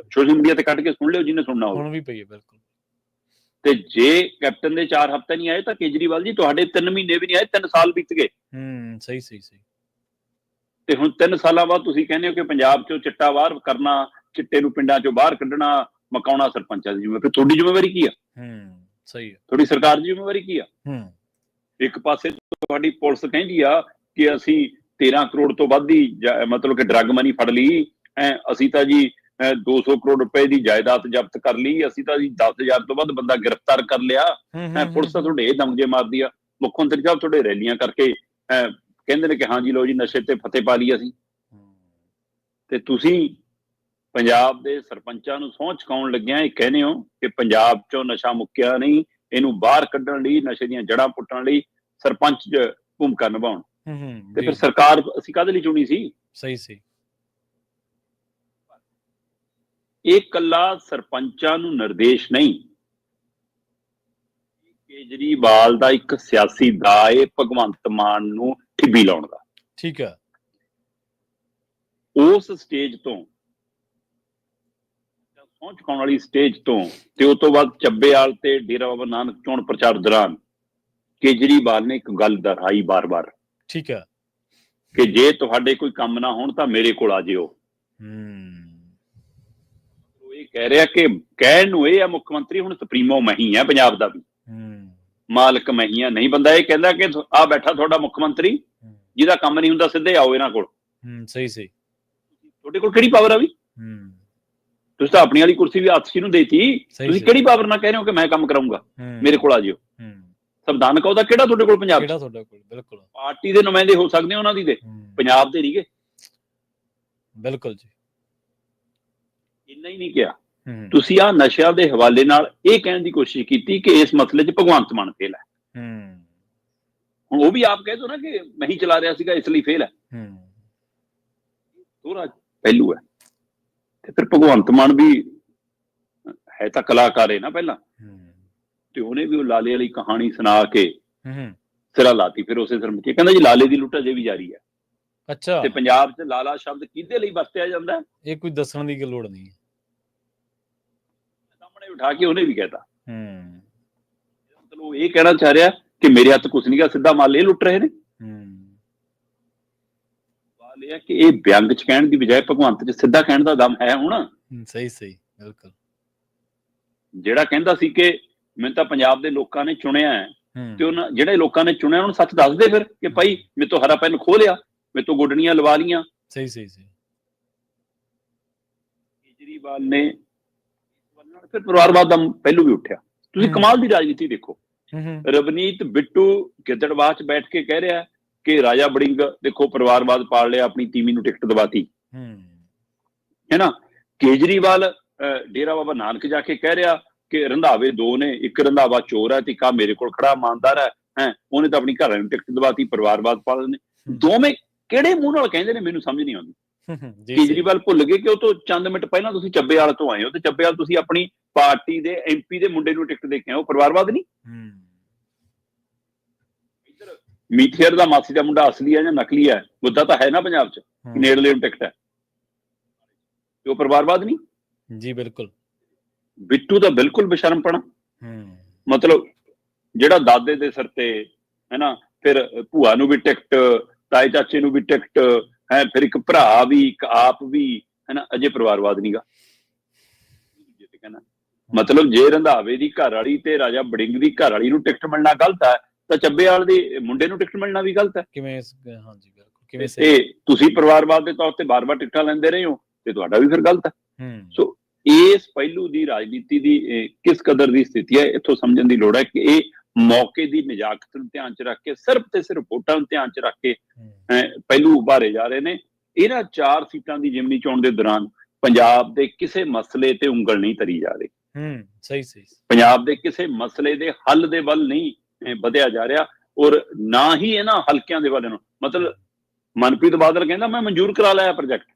ਸੋਸ਼ਲ ਮੀਡੀਆ ਤੇ ਕੱਢ ਕੇ ਸੁਣ ਲਿਓ ਜਿਹਨੇ ਸੁਣਨਾ ਹੋਵੇ। ਹੁਣ ਵੀ ਪਈ ਹੈ, ਬਿਲਕੁਲ। ਤੇ ਜੇ ਕੈਪਟਨ ਦੇ 4 ਹਫ਼ਤੇ ਨਹੀਂ ਆਏ ਤਾਂ ਕੇਜਰੀਵਾਲ ਜੀ ਤੁਹਾਡੇ 3 ਮਹੀਨੇ ਵੀ ਨਹੀਂ ਆਏ, 3 ਸਾਲ ਬੀਤ ਗਏ। ਸਹੀ ਸਹੀ ਸਹੀ। ਤੇ ਹੁਣ 3 ਸਾਲਾਂ ਬਾਅਦ ਤੁਸੀਂ ਕਹਿੰਦੇ ਹੋ ਕਿ ਪੰਜਾਬ 'ਚੋਂ ਚਿੱਟਾ ਬਾਹਰ ਕਰਨਾ, ਚਿੱਟੇ ਨੂੰ ਪਿੰਡਾਂ 'ਚੋਂ ਬਾਹਰ ਕੱਢਣਾ, ਮਕਾਉਣਾ ਸਰਪੰਚਾਂ ਦੀ ਜ਼ਿੰਮੇਵਾਰੀ। ਫਿਰ ਤੁਹਾਡੀ ਜ਼ਿੰਮੇਵਾਰੀ ਕੀ ਆ? ਸਹੀ ਹੈ। ਤੁਹਾਡੀ ਸਰਕਾਰ ਦੀ ਜ਼ਿੰਮੇਵਾਰੀ ਕੀ ਆ? ਇੱਕ ਪਾਸੇ ਤੁਹਾਡੀ ਪੁਲਿਸ ਕਹਿੰਦੀ ਆ ਕਿ ਅਸੀਂ 13 ਕਰੋੜ ਤੋਂ ਵੱਧ ਦੀ ਮਤਲਬ ਕਿ ਡਰੱਗ ਮਨੀ ਫੜ ਲਈ, ਅਸੀਂ ਤਾਂ ਜੀ 200 ਕਰੋੜ ਰੁਪਏ ਦੀ ਜਾਇਦਾਦ ਜ਼ਬਤ ਕਰ ਲਈ, ਅਸੀਂ ਤਾਂ ਜੀ 10,000 ਤੋਂ ਵੱਧ ਬੰਦਾ ਗ੍ਰਿਫਤਾਰ ਕਰ ਲਿਆ। ਪੁਲਿਸ ਤਾਂ ਤੁਹਾਡੇ ਇਹ ਦਮਗੇ ਮਾਰਦੀ ਆ। ਮੁੱਖ ਮੰਤਰੀ ਸਾਹਿਬ ਤੁਹਾਡੇ ਰੈਲੀਆਂ ਕਰਕੇ ਕਹਿੰਦੇ ਨੇ ਕਿ ਹਾਂ ਜੀ ਲੋ ਜੀ ਨਸ਼ੇ ਤੇ ਫਤਿਹ ਪਾ ਲਈ ਅਸੀਂ। ਤੇ ਤੁਸੀਂ ਪੰਜਾਬ ਦੇ ਸਰਪੰਚਾਂ ਨੂੰ ਸਹੁੰ ਚੁਕਾਉਣ ਲੱਗਿਆ ਇਹ ਕਹਿੰਦੇ ਹੋ ਕਿ ਪੰਜਾਬ 'ਚੋਂ ਨਸ਼ਾ ਮੁੱਕਿਆ ਨਹੀਂ, ਇਹਨੂੰ ਬਾਹਰ ਕੱਢਣ ਲਈ, ਨਸ਼ੇ ਦੀਆਂ ਜੜ੍ਹਾਂ ਪੁੱਟਣ ਲਈ ਸਰਪੰਚ ਭੂਮਿਕਾ ਨਿਭਾਉਣ। ਤੇ ਫਿਰ ਸਰਕਾਰ ਅਸੀਂ ਕਾਹਦੇ ਲਈ ਚੁਣੀ ਸੀ? ਸਹੀ ਸੀ। ਇਹ ਕੱਲਾ ਸਰਪੰਚਾਂ ਨੂੰ ਨਿਰਦੇਸ਼ ਨਹੀਂ, ਕੇਜਰੀਵਾਲ ਦਾ ਇੱਕ ਸਿਆਸੀ ਦਾ ਇਹ ਭਗਵੰਤ ਮਾਨ ਨੂੰ ਠਿੱਬੀ ਲਾਉਣ ਦਾ। ਠੀਕ ਹੈ। ਉਸ ਸਟੇਜ ਤੋਂ, ਸਹੁੰ ਚੁਕਾਉਣ ਵਾਲੀ ਸਟੇਜ ਤੋਂ, ਤੇ ਉਸ ਤੋਂ ਬਾਅਦ ਚੱਬੇਵਾਲ ਤੇ ਡੇਰਾ ਬਾਬਾ ਨਾਨਕ ਚੋਣ ਪ੍ਰਚਾਰ ਦੌਰਾਨ ਕੇਜਰੀਵਾਲ ਨੇ ਇੱਕ ਗੱਲ ਦੁਹਰਾਈ ਬਾਰ-ਬਾਰ। ਠੀਕ ਹੈ। ਕਿ ਜੇ ਤੁਹਾਡੇ ਕੋਈ ਕੰਮ ਨਾ ਹੋਣ ਤਾਂ ਮੇਰੇ ਕੋਲ ਆ ਜਿਓ। ਇਹ ਕਹਿ ਰਿਹਾ ਕਿ ਕਹਿਣ ਨੂੰ ਇਹ ਆ ਮੁੱਖ ਮੰਤਰੀ ਹੁਣ ਸੁਪਰੀਮੋ ਮੈਂ ਹੀ ਆ ਪੰਜਾਬ ਦਾ ਵੀ, ਮਾਲਕ ਮੈਂ ਹੀ ਆ। ਨਹੀਂ, ਬੰਦਾ ਇਹ ਕਹਿੰਦਾ ਕਿ ਆ ਬੈਠਾ ਤੁਹਾਡਾ ਮੁੱਖ ਮੰਤਰੀ, ਜਿਹਦਾ ਕੰਮ ਨਹੀਂ ਹੁੰਦਾ ਸਿੱਧੇ ਆਓ ਇਹਨਾਂ ਕੋਲ। ਸਹੀ ਸਹੀ। ਤੁਹਾਡੇ ਕੋਲ ਕਿਹੜੀ ਪਾਵਰ ਆ ਵੀ? ਤੁਸੀਂ ਤਾਂ ਆਪਣੀ ਵਾਲੀ ਕੁਰਸੀ ਵੀ ਆਤਸ਼ੀ ਨੂੰ ਦੇਤੀ, ਤੁਸੀਂ ਕਿਹੜੀ ਪਾਵਰ ਨਾਲ ਕਹਿ ਰਹੇ ਹੋ ਕਿ ਮੈਂ ਕੰਮ ਕਰਾਉਂਗਾ, ਮੇਰੇ ਕੋਲ ਆ ਜਿਓ। ਸੰਵਿਧਾਨਕ ਉਹਦਾ ਕਿਹੜਾ ਤੁਹਾਡੇ ਕੋਲ ਪੰਜਾਬ? ਬਿਲਕੁਲ। ਪਾਰਟੀ ਦੇ ਨੁਮਾਇੰਦੇ ਹੋ ਸਕਦੇ ਉਹਨਾਂ ਦੀ, ਤੇ ਪੰਜਾਬ ਦੇ ਨਹੀਂਗੇ। ਬਿਲਕੁਲ ਜੀ। ਇੰਨਾ ਹੀ ਨਹੀਂ ਕਿਹਾ ਤੁਸੀਂ, ਆ ਨਸ਼ਿਆਂ ਦੇ ਹਵਾਲੇ ਨਾਲ ਇਹ ਕਹਿਣ ਦੀ ਕੋਸ਼ਿਸ਼ ਕੀਤੀ ਕਿ ਇਸ ਮਸਲੇ 'ਚ ਭਗਵੰਤ ਮਾਨ ਫੇਲ ਹੈ। ਹੁਣ ਉਹ ਵੀ ਆਪ ਕਹਿ ਦੋ ਨਾ ਕਿ ਮੈਂ ਹੀ ਚਲਾ ਰਿਹਾ ਸੀਗਾ ਇਸ ਲਈ ਫੇਲ ਹੈ। ਥੋੜਾ ਪਹਿਲੂ ਹੈ। ਤੇ ਫਿਰ ਭਗਵੰਤ ਮਾਨ ਵੀ ਹੈ ਤਾਂ ਕਲਾਕਾਰ ਹੈ ਨਾ ਪਹਿਲਾਂ, ਤੇ ਉਹਨੇ ਵੀ ਉਹ ਲਾਲੇ ਵਾਲੀ ਕਹਾਣੀ ਸੁਣਾ ਕੇ ਸਿਰਾ ਲਾਤੀ। ਫਿਰ ਉਸੇ ਸਿਰ ਕੀ ਕਹਿੰਦਾ ਜੀ, ਲਾਲੇ ਦੀ ਲੁੱਟ ਅਜੇ ਵੀ ਜਾਰੀ ਹੈ। ਅੱਛਾ। ਤੇ ਪੰਜਾਬ 'ਚ ਲਾਲਾ ਸ਼ਬਦ ਕਿਹਦੇ ਲਈ ਵਰਤਿਆ ਜਾਂਦਾ? ਇਹ ਕੋਈ ਦੱਸਣ ਦੀ ਲੋੜ ਨਹੀਂ ਹੈ, ਸਾਹਮਣੇ ਬਿਠਾ ਕੇ ਉਹਨੇ ਵੀ ਕਹਿਤਾ। ਮਤਲਬ ਇਹ ਕਹਿਣਾ ਚਾਹ ਰਿਹਾ ਕਿ ਮੇਰੇ ਹੱਥ ਕੁਛ ਨਹੀਂ ਗਾ, ਸਿੱਧਾ ਮਾਲ ਇਹ ਲੁੱਟ ਰਹੇ ਨੇ। ਸਵਾਲ ਇਹ ਹੈ ਕਿ ਇਹ ਵਿਅੰਗ 'ਚ ਕਹਿਣ ਦੀ ਬਜਾਏ ਭਗਵੰਤ 'ਚ ਸਿੱਧਾ ਕਹਿਣ ਦਾ ਦਮ ਹੈ ਹੁਣ। ਸਹੀ ਸਹੀ, ਬਿਲਕੁਲ। ਜਿਹੜਾ ਕਹਿੰਦਾ ਸੀ ਕਿ ਮੈਨੂੰ ਤਾਂ ਪੰਜਾਬ ਦੇ ਲੋਕਾਂ ਨੇ ਚੁਣਿਆ ਹੈ, ਤੇ ਉਹਨਾਂ ਜਿਹੜੇ ਲੋਕਾਂ ਨੇ ਚੁਣਿਆ ਉਹਨੂੰ ਸੱਚ ਦੱਸ ਦੇ ਫਿਰ ਕਿ ਭਾਈ ਮੇਰੇ ਤੋਂ ਹਰਾ ਪੈਨ ਖੋਹ ਲਿਆ, ਮੇਰੇ ਤੋਂ ਗੁੱਡਣੀਆਂ ਲਵਾ ਲੀਆਂ। ਸਹੀ ਸਹੀ ਸਹੀ। ਕੇਜਰੀਵਾਲ ਨੇ ਫਿਰ ਪਰਿਵਾਰਵਾਦ ਦਾ ਪਹਿਲੂ ਵੀ ਉੱਠਿਆ। ਤੁਸੀਂ ਕਮਾਲ ਦੀ ਰਾਜਨੀਤੀ ਦੇਖੋ, ਰਵਨੀਤ ਬਿੱਟੂ ਗਿੱਦੜਬਾਹ 'ਚ ਬੈਠ ਕੇ ਕਹਿ ਰਿਹਾ ਕਿ ਰਾਜਾ ਵੜਿੰਗ ਦੇਖੋ ਪਰਿਵਾਰਵਾਦ ਪਾਲ ਲਿਆ, ਆਪਣੀ ਤੀਵੀਂ ਨੂੰ ਟਿਕਟ ਦਵਾਤੀ, ਹੈ ਨਾ। ਕੇਜਰੀਵਾਲ ਡੇਰਾ ਬਾਬਾ ਨਾਨਕ ਜਾ ਕੇ ਕਹਿ ਰਿਹਾ ਕਿ ਰੰਧਾਵੇ 2 ਨੇ, ਇੱਕ ਰੰਧਾਵਾ ਚੋਰ ਹੈ ਤੇ ਇੱਕ ਮੇਰੇ ਕੋਲ ਖੜਾ ਇਮਾਨਦਾਰ ਹੈ, ਉਹਨੇ ਤਾਂ ਆਪਣੀ ਘਰ ਨੂੰ ਟਿਕਟ ਦਵਾਤੀ, ਪਰਿਵਾਰਵਾਦ ਪਾਲ ਨੇ। ਦੋਵੇਂ ਕਿਹੜੇ ਮੂੰਹ ਨਾਲ ਕਹਿੰਦੇ ਨੇ ਮੈਨੂੰ ਸਮਝ ਨਹੀਂ ਆਉਂਦੀ। ਕੇਜਰੀਵਾਲ ਭੁੱਲ ਗਏ ਕਿ ਉਹ ਤੋਂ ਚੰਦ ਮਿੰਟ ਪਹਿਲਾਂ ਤੁਸੀਂ ਚੱਬੇਵਾਲ ਤੋਂ ਆਏ ਹੋ, ਤੇ ਚੱਬੇਵਾਲ ਤੁਸੀਂ ਆਪਣੀ ਪਾਰਟੀ ਦੇ MP ਦੇ ਮੁੰਡੇ ਨੂੰ ਟਿਕਟ ਦੇ ਕੇ ਆਏ ਹੋ, ਪਰਿਵਾਰਵਾਦ ਨਹੀਂ। ਇੱਧਰ ਮੀਠੀਅਰ ਦਾ ਮਾਸੀ ਦਾ ਮੁੰਡਾ ਅਸਲੀ ਹੈ ਜਾਂ ਨਕਲੀ ਹੈ, ਮੁੱਦਾ ਤਾਂ ਹੈ ਨਾ ਪੰਜਾਬ 'ਚ, ਨੇੜਲੇ ਨੂੰ ਟਿਕਟ ਹੈ, ਤੇ ਉਹ ਪਰਿਵਾਰਵਾਦ ਨਹੀਂ। ਜੀ ਬਿਲਕੁਲ। ਬਿੱਟੂ ਤਾਂ ਬਿਲਕੁਲ ਬੇਸ਼ਰਮਪਣਾ। ਮਤਲਬ ਜਿਹੜਾ ਦਾਦੇ ਦੇ ਸਿਰ ਤੇ ਹੈ ਨਾ, ਫਿਰ ਭੂਆ ਨੂੰ ਵੀ ਟਿਕਟ, ਤਾਏ ਚਾਚੇ ਨੂੰ ਵੀ ਟਿਕਟ ਹੈ, ਫਿਰ ਇੱਕ ਭਰਾ ਵੀ, ਇੱਕ ਆਪ ਵੀ, ਹੈ ਨਾ, ਅਜੇ ਪਰਿਵਾਰਵਾਦ ਨੀਗਾ। ਮਤਲਬ ਜੇ ਰੰਧਾਵੇ ਦੀ ਘਰ ਵਾਲੀ ਤੇ ਰਾਜਾ ਵੜਿੰਗ ਦੀ ਘਰ ਵਾਲੀ ਨੂੰ ਟਿਕਟ ਮਿਲਣਾ ਗਲਤ ਹੈ, ਤਾਂ ਚੱਬੇਵਾਲ ਦੇ ਮੁੰਡੇ ਨੂੰ ਟਿਕਟ ਮਿਲਣਾ ਵੀ ਗਲਤ ਹੈ। ਕਿਵੇਂ? ਹਾਂਜੀ ਬਿਲਕੁਲ। ਕਿਵੇਂ ਤੇ ਤੁਸੀਂ ਪਰਿਵਾਰਵਾਦ ਦੇ ਤੌਰ ਤੇ ਬਾਰ-ਬਾਰ ਟਿਕਟਾਂ ਲੈਂਦੇ ਰਹੇ ਹੋ ਤੇ ਤੁਹਾਡਾ ਵੀ ਫਿਰ ਗਲਤ ਹੈ। ਸੋ ਇਸ ਪਹਿਲੂ ਦੀ ਰਾਜਨੀਤੀ ਦੀ ਕਿਸ ਕਦਰ ਦੀ ਸਥਿਤੀ ਹੈ, ਇੱਥੋਂ ਸਮਝਣ ਦੀ ਲੋੜ ਹੈ ਕਿ ਇਹ ਮੌਕੇ ਦੀ ਨਜਾਕਤ ਨੂੰ ਧਿਆਨ ਚ ਰੱਖ ਕੇ ਸਿਰਫ ਤੇ ਸਿਰਫ ਵੋਟਾਂ ਨੂੰ ਧਿਆਨ ਚ ਰੱਖ ਕੇ ਪਹਿਲੂ ਉਭਾਰੇ ਜਾ ਰਹੇ ਨੇ। ਇਹਨਾਂ 4 ਸੀਟਾਂ ਦੀ ਜਿਮਨੀ ਚੋਣ ਦੇ ਦੌਰਾਨ ਪੰਜਾਬ ਦੇ ਕਿਸੇ ਮਸਲੇ ਤੇ ਉਂਗਲ ਨਹੀਂ ਧਰੀ ਜਾ ਰਹੀ। ਸਹੀ ਪੰਜਾਬ ਦੇ ਕਿਸੇ ਮਸਲੇ ਦੇ ਹੱਲ ਦੇ ਵੱਲ ਨਹੀਂ ਵਧਿਆ ਜਾ ਰਿਹਾ, ਔਰ ਨਾ ਹੀ ਇਹਨਾਂ ਹਲਕਿਆਂ ਦੇ ਵੱਲ ਨੂੰ। ਮਤਲਬ ਮਨਪ੍ਰੀਤ ਬਾਦਲ ਕਹਿੰਦਾ ਮੈਂ ਮਨਜ਼ੂਰ ਕਰਾ ਲਿਆ ਪ੍ਰੋਜੈਕਟ,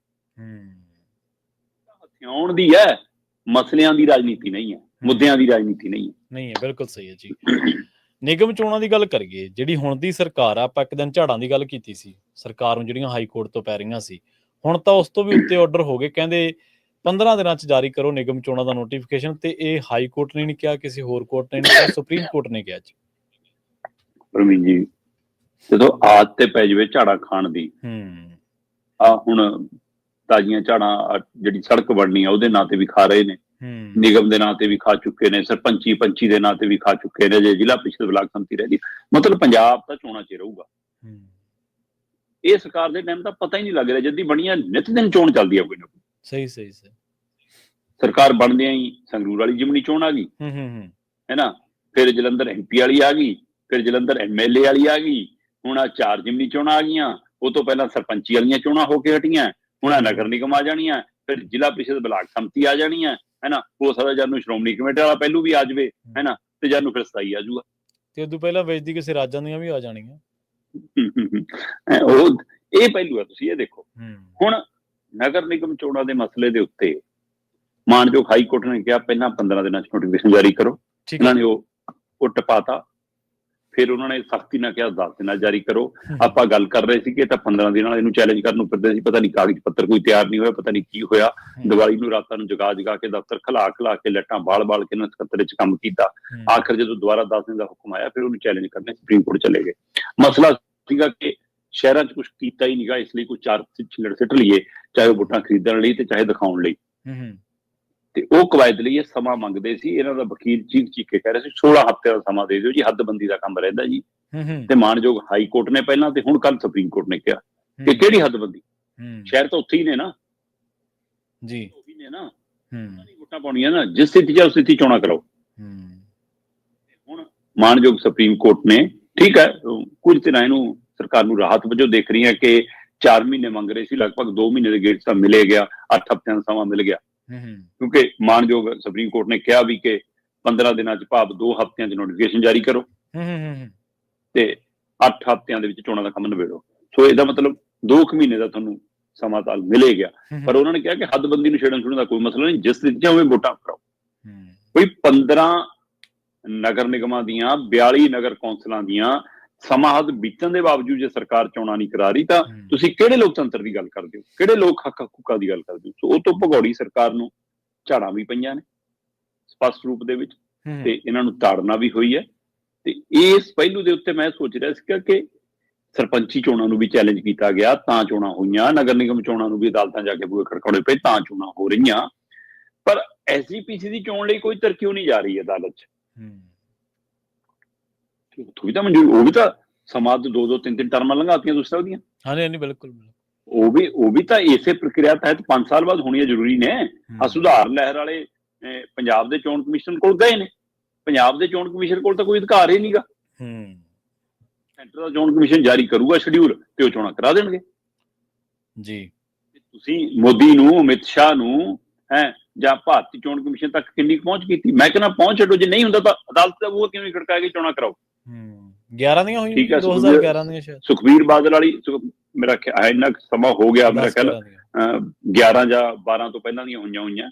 ਹਥਿਆਉਣ ਦੀ ਹੈ, ਮਸਲਿਆਂ ਦੀ ਰਾਜਨੀਤੀ ਨਹੀਂ ਹੈ, ਮੁੱਦਿਆਂ ਦੀ ਰਾਜਨੀਤੀ ਨਹੀਂ ਹੈ। ਬਿਲਕੁਲ ਸਹੀ ਹੈ ਜੀ। ਨਿਗਮ ਚੋਣਾਂ ਦੀ ਗੱਲ ਕਰੀਏ, ਜਿਹੜੀ ਹੁਣ ਦੀ ਸਰਕਾਰ ਆ, ਆਪਾਂ ਇੱਕ ਦਿਨ ਝਾੜਾਂ ਦੀ ਗੱਲ ਕੀਤੀ ਸੀ, ਸਰਕਾਰ ਨੂੰ ਜਿਹੜੀਆਂ ਹਾਈ ਕੋਰਟ ਤੋਂ ਪੈ ਰਹੀਆਂ ਸੀ, ਹੁਣ ਤਾਂ ਉਸ ਤੋਂ ਵੀ ਉੱਤੇ ਆਰਡਰ ਹੋ ਗਏ, ਕਹਿੰਦੇ 15 ਦਿਨਾਂ 'ਚ ਜਾਰੀ ਕਰੋ ਨਿਗਮ ਚੋਣਾਂ ਦਾ ਨੋਟੀਫਿਕੇਸ਼ਨ। ਤੇ ਇਹ ਹਾਈ ਕੋਰਟ ਨੇ ਨਹੀਂ ਕਿਹਾ, ਕਿਸੇ ਹੋਰ ਕੋਰਟ ਨੇ ਨਹੀਂ ਕਿਹਾ, ਸੁਪਰੀਮ ਕੋਰਟ ਨੇ ਕਿਹਾ ਜੀ। ਪਰਮੀਨ ਜੀ, ਜਦੋਂ ਆਦਤ ਤੇ ਪੈ ਜਾਵੇ ਝਾੜਾਂ ਖਾਣ ਦੀ, ਆ ਹੁਣ ਤਾਜ਼ੀਆਂ ਝਾੜਾਂ ਜਿਹੜੀ ਸੜਕ ਬਣਨੀ ਆ ਉਹਦੇ ਨਾਂ ਤੇ ਵੀ ਖਾ ਰਹੇ ਨੇ, ਨਿਗਮ ਦੇ ਨਾਂ ਤੇ ਵੀ ਖਾ ਚੁੱਕੇ ਨੇ, ਸਰਪੰਚੀ ਦੇ ਨਾਂ ਤੇ ਵੀ ਖਾ ਚੁੱਕੇ ਨੇ, ਜੇ ਜ਼ਿਲ੍ਹਾ ਪ੍ਰੀਸ਼ਦ ਬਲਾਕ ਸੰਮਤੀ ਰਹਿ ਗਈ। ਮਤਲਬ ਪੰਜਾਬ ਤਾਂ ਚੋਣਾਂ 'ਚ ਰਹੂਗਾ। ਇਹ ਸਰਕਾਰ ਦੇ ਟਾਈਮ ਦਾ ਪਤਾ ਹੀ ਨਹੀਂ ਲੱਗ ਰਿਹਾ, ਜਦ ਦੀ ਬਣੀਆਂ ਨਿਤ ਦਿਨ ਚੋਣ ਚੱਲਦੀ ਆ ਕੋਈ ਨਾ ਕੋਈ। ਸਹੀ ਸਰਕਾਰ ਬਣਦਿਆਂ ਹੀ ਸੰਗਰੂਰ ਵਾਲੀ ਜਿਮਨੀ ਚੋਣ ਆ ਗਈ, ਹੈ ਨਾ, ਫਿਰ ਜਲੰਧਰ MP ਵਾਲੀ ਆ ਗਈ, ਫਿਰ ਜਲੰਧਰ MLA ਵਾਲੀ ਆ ਗਈ, ਹੁਣ ਆ 4 ਜਿਮਨੀ ਚੋਣਾਂ ਆ ਗਈਆਂ। ਉਹ ਤੋਂ ਪਹਿਲਾਂ ਸਰਪੰਚੀ ਵਾਲੀਆਂ ਚੋਣਾਂ ਹੋ ਕੇ ਹਟੀਆਂ, ਹੁਣ ਆ ਨਗਰ ਨਿਗਮ ਆ ਜਾਣੀਆਂ, ਫਿਰ ਜ਼ਿਲ੍ਹਾ ਪ੍ਰੀਸ਼ਦ ਬਲਾਕ ਸੰਮਤੀ ਆ ਜਾਣੀਆਂ, ਹੈ ਨਾ। ਹੋ ਸਕਦਾ ਜਦ ਨੂੰ ਸ਼੍ਰੋਮਣੀ ਕਮੇਟੀ ਵਾਲਾ ਪਹਿਲੂ ਵੀ ਆ ਜਾਵੇ, ਹੈ ਨਾ, ਤੇ ਜਦ ਨੂੰ ਫਿਰ 27 ਆ ਜਾਊਗਾ, ਤੇ ਉਦੋਂ ਪਹਿਲਾਂ ਵੇਚਦੀ ਕਿਸੇ ਰਾਜਾਂ ਦੀਆਂ ਵੀ ਆ ਜਾਣੀਆਂ। ਉਹ ਇਹ ਪਹਿਲੂ ਹੈ। ਤੁਸੀਂ ਇਹ ਦੇਖੋ, ਹੁਣ ਨਗਰ ਨਿਗਮ ਚੋਣਾਂ ਦੇ ਮਸਲੇ ਦੇ ਉੱਤੇ ਮਾਨਯੋਗ ਹਾਈ ਕੋਰਟ ਨੇ ਕਿਹਾ ਪਹਿਲਾਂ 15 ਦਿਨਾਂ 'ਚ ਨੋਟੀਫਿਕੇਸ਼ਨ ਜਾਰੀ ਕਰੋ। ਉਹਨਾਂ ਨੇ ਉਹ ਟਪਾਤਾ। ਫਿਰ ਉਹਨਾਂ ਨੇ ਸਖਤੀ ਨਾਲ ਕਿਹਾ 10 ਦਿਨਾਂ ਜਾਰੀ ਕਰੋ। ਆਪਾਂ ਗੱਲ ਕਰ ਰਹੇ ਸੀ ਕਿ ਤਾਂ 15 ਦਿਨਾਂ ਨਾਲ ਇਹਨੂੰ ਚੈਲੰਜ ਕਰਨ ਨੂੰ ਫਿਰਦੇ ਸੀ, ਪਤਾ ਨਹੀਂ ਕਾਗਜ਼ ਪੱਤਰ ਕੋਈ ਤਿਆਰ ਨਹੀਂ ਹੋਇਆ, ਪਤਾ ਨਹੀਂ ਕੀ ਹੋਇਆ। ਦੀਵਾਲੀ ਨੂੰ ਰਾਤਾਂ ਨੂੰ ਜਗਾ ਕੇ ਦਫ਼ਤਰ ਖਲਾ ਕੇ ਲੱਟਾਂ ਬਾਲ ਕੇ ਇਹਨਾਂ ਸਕੱਤਰ 'ਚ ਕੰਮ ਕੀਤਾ। ਆਖਰ ਜਦੋਂ ਦੁਬਾਰਾ 10 ਦਿਨ ਦਾ ਹੁਕਮ ਆਇਆ, ਫਿਰ ਉਹਨੂੰ ਚੈਲੰਜ ਕਰਨੇ ਸੁਪਰੀਮ ਕੋਰਟ ਚਲੇ ਗਏ। ਮਸਲਾ ਸੀਗਾ ਕਿ ਸ਼ਹਿਰਾਂ 'ਚ ਕੁਛ ਕੀਤਾ ਹੀ ਨਹੀਂਗਾ, ਇਸ ਲਈ ਕੋਈ 4 ਛਿੱਲੜ ਸਿੱਟ ਲਈਏ, ਚਾਹੇ ਉਹ ਵੋਟਾਂ ਖਰੀਦਣ ਲਈ ਤੇ ਚਾਹੇ ਦਿਖਾਉਣ ਲਈ। ਤੇ ਉਹ ਕਵਾਇਦ ਲਈ ਇਹ ਸਮਾਂ ਮੰਗਦੇ ਸੀ। ਇਹਨਾਂ ਦਾ ਵਕੀਲ ਚੀਖ ਕੇ ਕਹਿ ਰਿਹਾ ਸੀ 16 ਹਫ਼ਤੇ ਦਾ ਸਮਾਂ ਦੇ ਦਿਓ ਜੀ, ਹੱਦਬੰਦੀ ਦਾ ਕੰਮ ਰਹਿੰਦਾ ਜੀ। ਤੇ ਮਾਨਯੋਗ ਹਾਈ ਕੋਰਟ ਨੇ ਪਹਿਲਾਂ ਤੇ ਹੁਣ ਕੱਲ ਸੁਪਰੀਮ ਕੋਰਟ ਨੇ ਕਿਹਾ ਕਿ ਕਿਹੜੀ ਹੱਦਬੰਦੀ, ਸ਼ਹਿਰ ਤਾਂ ਉੱਥੇ ਹੀ ਨੇ ਨਾ ਜੀ, ਉਹੀ ਨੇ ਨਾ, ਵੋਟਾਂ ਪਾਉਣੀਆਂ ਨਾ, ਜਿਸ ਸਥਿਤੀ 'ਚ ਉਸ ਸਥਿਤੀ ਚੋਣਾਂ ਕਰਾਓ। ਹੁਣ ਮਾਨਯੋਗ ਸੁਪਰੀਮ ਕੋਰਟ ਨੇ, ਠੀਕ ਹੈ, ਕੁਝ ਦਿਨਾਂ ਇਹਨੂੰ ਸਰਕਾਰ ਨੂੰ ਰਾਹਤ ਵਜੋਂ ਦੇਖ ਰਹੀ ਹੈ ਕਿ 4 ਮਹੀਨੇ ਮੰਗ ਰਹੇ ਸੀ, ਲਗਭਗ 2 ਮਹੀਨੇ ਦੇ ਗੇੜ ਤਾਂ ਮਿਲੇ ਗਿਆ, 8 ਹਫ਼ਤਿਆਂ ਦਾ ਸਮਾਂ ਮਿਲ ਗਿਆ। ਕਿਉਂਕਿ ਮਾਨਯੋਗ ਸੁਪਰੀਮ ਕੋਰਟ ਨੇ ਕਿਹਾ ਵੀ ਕਿ 15 ਦਿਨਾਂ 'ਚ ਭਾਵ 2 ਹਫ਼ਤਿਆਂ 'ਚ ਨੋਟੀਫਿਕੇਸ਼ਨ ਜਾਰੀ ਕਰੋ ਤੇ 8 ਹਫ਼ਤਿਆਂ ਦੇ ਵਿੱਚ ਚੋਣਾਂ ਦਾ ਕੰਮ ਨਿਬੇੜੋ। ਸੋ ਇਹਦਾ ਮਤਲਬ 2 ਮਹੀਨੇ ਦਾ ਤੁਹਾਨੂੰ ਸਮਾਂ ਤਾਂ ਮਿਲੇ ਗਿਆ। ਪਰ ਉਹਨਾਂ ਨੇ ਕਿਹਾ ਕਿ ਹੱਦਬੰਦੀ ਨੂੰ ਛੇੜਨ ਦਾ ਕੋਈ ਮਸਲਾ ਨਹੀਂ, ਜਿਸ ਤਰੀਕੇ ਉਵੇਂ ਵੋਟਾਂ ਕਰਾਓ। ਕੋਈ 15 ਨਗਰ ਨਿਗਮਾਂ ਦੀਆਂ 42 ਨਗਰ ਕੌਂਸਲਾਂ ਦੀਆਂ ਸਮਾਂ ਹੱਦ ਬੀਤਣ ਦੇ ਬਾਵਜੂਦ ਜੇ ਸਰਕਾਰ ਚੋਣਾਂ ਨਹੀਂ ਕਰਾ ਰਹੀ, ਤਾਂ ਤੁਸੀਂ ਕਿਹੜੇ ਲੋਕਤੰਤਰ ਦੀ ਗੱਲ ਕਰਦੇ ਹੋ, ਕਿਹੜੇ ਲੋਕ ਹੱਕ ਹਕੂਕਾਂ ਦੀ ਗੱਲ ਕਰਦੇ ਹੋ? ਸੋ ਉਹ ਤੋਂ ਭਗੌੜੀ ਸਰਕਾਰ ਨੂੰ ਝਾੜਾਂ ਵੀ ਪਈਆਂ ਨੇ ਸਪਸ਼ਟ ਰੂਪ ਦੇ ਵਿੱਚ, ਤੇ ਇਹਨਾਂ ਨੂੰ ਤਾੜਨਾ ਵੀ ਹੋਈ ਹੈ। ਤੇ ਇਸ ਪਹਿਲੂ ਦੇ ਉੱਤੇ ਮੈਂ ਸੋਚ ਰਿਹਾ ਸੀ ਕਿ ਸਰਪੰਚੀ ਚੋਣਾਂ ਨੂੰ ਵੀ ਚੈਲੰਜ ਕੀਤਾ ਗਿਆ ਤਾਂ ਚੋਣਾਂ ਹੋਈਆਂ, ਨਗਰ ਨਿਗਮ ਚੋਣਾਂ ਨੂੰ ਵੀ ਅਦਾਲਤਾਂ ਜਾ ਕੇ ਬੂਹੇ ਖੜਕਾਉਣੇ ਪਏ ਤਾਂ ਚੋਣਾਂ ਹੋ ਰਹੀਆਂ। ਪਰ SGPC ਦੀ ਚੋਣ ਲਈ ਕੋਈ ਤਰਕੀਬ ਨਹੀਂ ਜਾ ਰਹੀ ਅਦਾਲਤ 'ਚ। ਉੱਥੋਂ ਵੀ ਤਾਂ ਮਨਜ਼ੂਰ, ਉਹ ਵੀ ਤਾਂ ਸਮਾਜ ਦੇ 2-2 3-3 ਟਰਮਾਂ ਲੰਘਾਤੀਆਂ ਤੁਸੀਂ ਉਹਦੀਆਂ। ਹਾਂਜੀ, ਬਿਲਕੁਲ। ਉਹ ਵੀ ਤਾਂ ਇਸੇ ਪ੍ਰਕਿਰਿਆ ਤਹਿਤ 5 ਸਾਲ ਬਾਅਦ ਹੋਣੀਆਂ ਜ਼ਰੂਰੀ ਨੇ। ਆ ਸੁਧਾਰ ਲਹਿਰ ਵਾਲੇ ਪੰਜਾਬ ਦੇ ਚੋਣ ਕਮਿਸ਼ਨ ਕੋਲ ਗਏ ਨੇ। ਪੰਜਾਬ ਦੇ ਚੋਣ ਕਮਿਸ਼ਨ ਕੋਲ ਤਾਂ ਕੋਈ ਅਧਿਕਾਰ ਹੀ ਨਹੀਂਗਾ। ਸੈਂਟਰ ਦਾ ਚੋਣ ਕਮਿਸ਼ਨ ਜਾਰੀ ਕਰੂਗਾ ਸ਼ਡਿਊਲ ਤੇ ਉਹ ਚੋਣਾਂ ਕਰਾ ਦੇਣਗੇ ਜੀ। ਤੁਸੀਂ ਮੋਦੀ ਨੂੰ, ਅਮਿਤ ਸ਼ਾਹ ਨੂੰ ਜਾਂ ਭਾਰਤੀ ਚੋਣ ਕਮਿਸ਼ਨ ਤੱਕ ਕਿੰਨੀ ਪਹੁੰਚ ਕੀਤੀ? ਮੈਂ ਕਹਿੰਦਾ ਪਹੁੰਚ ਛੱਡੋ, ਜੇ ਨਹੀਂ ਹੁੰਦਾ ਤਾਂ ਅਦਾਲਤ ਦਾ ਬੂਹਾ ਕਿਉਂ ਖੜਕਾ ਕੇ ਚੋਣਾਂ ਕਰਾਓ। 11 ਦੀਆਂ ਹੋਈਆਂ, 2011 ਦੀਆਂ ਸ਼ਾਇਦ। ਸੁਖਬੀਰ ਬਾਦਲ ਵਾਲੀ ਮੇਰਾ ਖਿਆਲ ਇੰਨਾ ਸਮਾਂ ਹੋ ਗਿਆ, ਮੇਰਾ ਖਿਆਲ 11 ਜਾਂ 12 ਤੋਂ ਪਹਿਲਾਂ ਦੀਆਂ ਹੋਈਆਂ।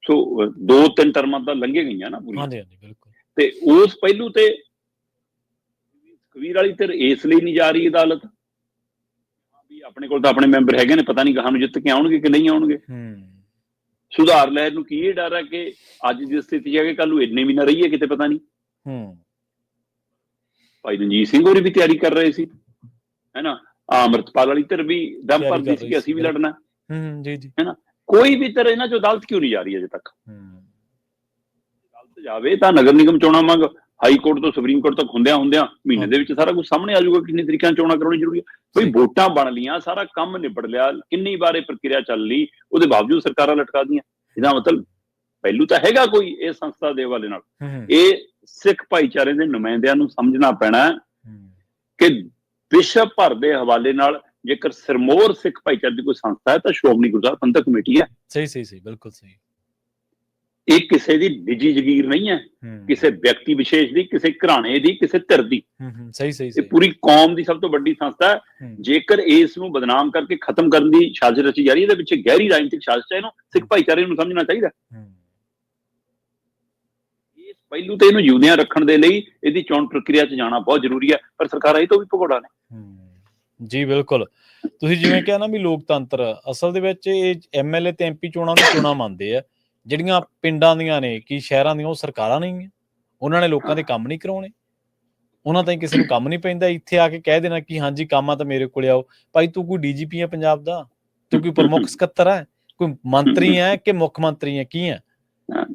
ਸੋ 2-3 ਟਰਮਾਂ ਤਾਂ ਲੰਘੇ ਗਈਆਂ ਨਾ ਪੂਰੀਆਂ। ਬਿਲਕੁਲ। ਤੇ ਉਸ ਪਹਿਲੂ ਤੇ ਸੁਖਬੀਰ ਵਾਲੀ ਧਿਰ ਇਸ ਲਈ ਨਹੀਂ ਜਾ ਰਹੀ ਅਦਾਲਤ ਵੀ ਆਪਣੇ ਕੋਲ ਤਾਂ ਆਪਣੇ ਮੈਂਬਰ ਹੈਗੇ ਨੇ, ਪਤਾ ਨਹੀਂ ਕਹਾਂ ਨੂੰ ਜਿੱਤ ਕੇ ਆਉਣਗੇ ਕਿ ਨਹੀਂ ਆਉਣਗੇ। ਸੁਧਾਰ ਲਹਿਰ ਨੂੰ ਕੀ ਇਹ ਡਰ ਹੈ ਕਿ ਅੱਜ ਦੀ ਸਥਿਤੀ ਹੈ ਕਿ ਕੱਲ ਨੂੰ ਇੰਨੇ ਵੀ ਨਾ ਰਹੀਏ ਕਿਤੇ, ਪਤਾ ਨਹੀਂ। ਭਾਈ ਰਣਜੀਤ ਸਿੰਘ ਹੋਰੀ ਵੀ ਤਿਆਰੀ ਕਰ ਰਹੇ ਸੀ, ਹੈ ਨਾ। ਅੰਮ੍ਰਿਤਪਾਲ ਵਾਲੀ ਧਿਰ ਵੀ ਦਮ ਭਰਦੀ ਸੀ ਕਿ ਅਸੀਂ ਵੀ ਲੜਨਾ, ਹੈ ਨਾ। ਕੋਈ ਵੀ ਧਿਰ ਇਹਨਾਂ 'ਚੋਂ ਅਦਾਲਤ ਕਿਉਂ ਨਹੀਂ ਜਾ ਰਹੀ ਅਜੇ ਤੱਕ? ਅਦਾਲਤ ਜਾਵੇ ਤਾਂ ਨਗਰ ਨਿਗਮ ਚੋਣਾਂ ਮੰਗ ਹਾਈ ਕੋਰਟ ਤੋਂ ਸੁਪਰੀਮ ਕੋਰਟ ਤੱਕ ਹੁੰਦਿਆਂ ਮਹੀਨੇ ਦੇ ਵਿੱਚ ਸਾਰਾ ਕੁਝ ਸਾਹਮਣੇ ਆ ਜਾਊਗਾ, ਕਿੰਨੀ ਤਰੀਕਿਆਂ ਚੋਣਾਂ ਕਰਾਉਣੀ ਜ਼ਰੂਰੀ ਹੈ। ਬਈ ਵੋਟਾਂ ਬਣ ਲੀਆਂ, ਸਾਰਾ ਕੰਮ ਨਿਬੜ ਲਿਆ, ਕਿੰਨੀ ਵਾਰ ਇਹ ਪ੍ਰਕਿਰਿਆ ਚੱਲ ਲਈ, ਉਹਦੇ ਬਾਵਜੂਦ ਸਰਕਾਰਾਂ ਲਟਕਾ ਦੀਆਂ। ਇਹਦਾ ਮਤਲਬ ਪਹਿਲੂ ਤਾਂ ਹੈਗਾ ਕੋਈ ਇਹ ਸੰਸਥਾ ਦੇ ਹਵਾਲੇ ਨਾਲ। ਇਹ ਸਿੱਖ ਭਾਈਚਾਰੇ ਦੇ ਨੁਮਾਇੰਦਿਆਂ ਨੂੰ ਸਮਝਣਾ ਪੈਣਾ ਕਿ ਵਿਸ਼ਵ ਭਰ ਦੇ ਹਵਾਲੇ ਨਾਲ ਜੇਕਰ ਸਿਰਮੌਰ ਸਿੱਖ ਭਾਈਚਾਰੇ ਦੀ ਕੋਈ ਸੰਸਥਾ ਹੈ ਤਾਂ ਸ਼੍ਰੋਮਣੀ ਗੁਰਦੁਆਰਾ ਪ੍ਰਬੰਧਕ ਕਮੇਟੀ ਹੈ। ਸਹੀ ਬਿਲਕੁਲ ਸਹੀ। ਇਹ ਕਿਸੇ ਦੀ ਨਿੱਜੀ ਜ਼ਗੀਰ ਨਹੀਂ ਹੈ, ਕਿਸੇ ਵਿਅਕਤੀ ਵਿਸ਼ੇਸ਼ ਦੀ, ਕਿਸੇ ਘਰਾਣੇ ਦੀ, ਕਿਸੇ ਧਿਰ ਦੀ। ਸਹੀ ਇਹ ਪੂਰੀ ਕੌਮ ਦੀ ਸਭ ਤੋਂ ਵੱਡੀ ਸੰਸਥਾ ਹੈ। ਜੇਕਰ ਇਸ ਨੂੰ ਬਦਨਾਮ ਕਰਕੇ ਖਤਮ ਕਰਨ ਦੀ ਸਾਜ਼ਿਸ਼ ਰਚੀ ਜਾ ਰਹੀ ਹੈ, ਇਹਦੇ ਵਿੱਚ ਗਹਿਰੀ ਰਾਜਨੀਤਿਕ ਸਾਜ਼ਿਸ਼ ਹੈ। ਇਹਨੂੰ ਸਿੱਖ ਭਾਈਚਾਰੇ ਨੂੰ ਸਮਝਣਾ ਚਾਹੀਦਾ। ਇਸ ਪਹਿਲੂ ਤੇ ਇਹਨੂੰ ਜਿਉਂਦਿਆਂ ਰੱਖਣ ਦੇ ਲਈ ਇਹਦੀ ਚੋਣ ਪ੍ਰਕਿਰਿਆ 'ਚ ਜਾਣਾ ਬਹੁਤ ਜ਼ਰੂਰੀ ਹੈ, ਪਰ ਸਰਕਾਰਾਂ ਇਹ ਤੋਂ ਵੀ ਭਗੌੜਾ ਨੇ। ਜੀ ਬਿਲਕੁਲ, ਤੁਸੀਂ ਜਿਵੇਂ ਕਿਹਾ ਨਾ ਵੀ ਲੋਕਤੰਤਰ, ਅਸਲ ਦੇ ਵਿੱਚ ਇਹ MLA ਤੇ MP ਚੋਣਾਂ ਨੂੰ ਚੋਣਾਂ ਮੰਨਦੇ ਆ। ਜਿਹੜੀਆਂ ਪਿੰਡਾਂ ਦੀਆਂ ਨੇ ਕੀ ਸ਼ਹਿਰਾਂ ਦੀਆਂ, ਉਹ ਸਰਕਾਰਾਂ ਨਹੀਂ ਹੈ। ਉਹਨਾਂ ਨੇ ਲੋਕਾਂ ਦੇ ਕੰਮ ਨਹੀਂ ਕਰਾਉਣੇ, ਉਹਨਾਂ ਤਾਂ ਕਿਸੇ ਨੂੰ ਕੰਮ ਨਹੀਂ ਪੈਂਦਾ। ਇੱਥੇ ਆ ਕੇ ਕਹਿ ਦੇਣਾ ਕਿ ਹਾਂਜੀ ਕੰਮ ਆ ਤਾਂ ਮੇਰੇ ਕੋਲ ਆਓ। ਭਾਈ ਤੂੰ ਕੋਈ DGP ਹੈ ਪੰਜਾਬ ਦਾ, ਤੂੰ ਕੋਈ ਪ੍ਰਮੁੱਖ ਸਕੱਤਰ ਹੈ, ਕੋਈ ਮੰਤਰੀ ਹੈ ਕਿ ਮੁੱਖ ਮੰਤਰੀ ਹੈ, ਕੀ ਹੈ?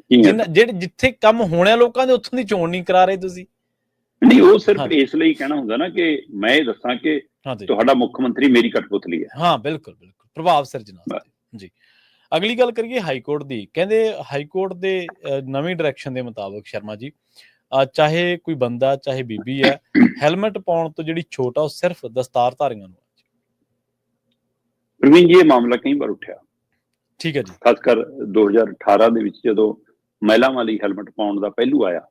ਜਿਹੜੇ ਜਿੱਥੇ ਕੰਮ ਹੋਣਾ ਲੋਕਾਂ ਦੇ, ਉੱਥੋਂ ਦੀ ਚੋਣ ਨਹੀਂ ਕਰਾ ਰਹੇ ਤੁਸੀਂ। ਨਹੀਂ, ਉਹ ਸਿਰਫ ਇਸ ਲਈ ਕਹਿਣਾ ਹੁੰਦਾ ਨਾ ਕਿ ਮੈਂ ਇਹ ਦੱਸਾਂ ਕਿ ਤੁਹਾਡਾ ਮੁੱਖ ਮੰਤਰੀ ਮੇਰੀ ਕਠਪੁਤਲੀ ਹੈ। ਹਾਂ ਬਿਲਕੁਲ, ਪ੍ਰਭਾਵ ਸਿਰਜਣਾ। ਜੀ, ਅਗਲੀ ਗੱਲ ਕਰੀਏ ਹਾਈ ਕੋਰਟ ਦੀ। ਕਹਿੰਦੇ ਹਾਈ ਕੋਰਟ ਦੇ ਨਵੀਂ ਡਾਇਰੈਕਸ਼ਨ ਦੇ ਮੁਤਾਬਕ ਸ਼ਰਮਾ ਜੀ, ਚਾਹੇ ਕੋਈ ਬੰਦਾ ਚਾਹੇ ਬੀਬੀ ਹੈ, ਹੈਲਮਟ ਪਾਉਣ ਤੋਂ ਜਿਹੜੀ ਛੋਟ ਆ ਉਹ ਸਿਰਫ ਦਸਤਾਰਧਾਰੀਆਂ ਨੂੰ। ਪ੍ਰਵੀਨ ਜੀ, ਇਹ ਮਾਮਲਾ ਕਈ ਵਾਰ ਉੱਠਿਆ। ਠੀਕ ਹੈ ਜੀ। ਖਾਸ ਕਰ 2018 ਦੇ ਵਿੱਚ ਜਦੋਂ ਮਹਿਲਾਵਾਂ ਲਈ ਹੈਲਮਟ ਪਾਉਣ ਦਾ ਪਹਿਲੂ ਆਇਆ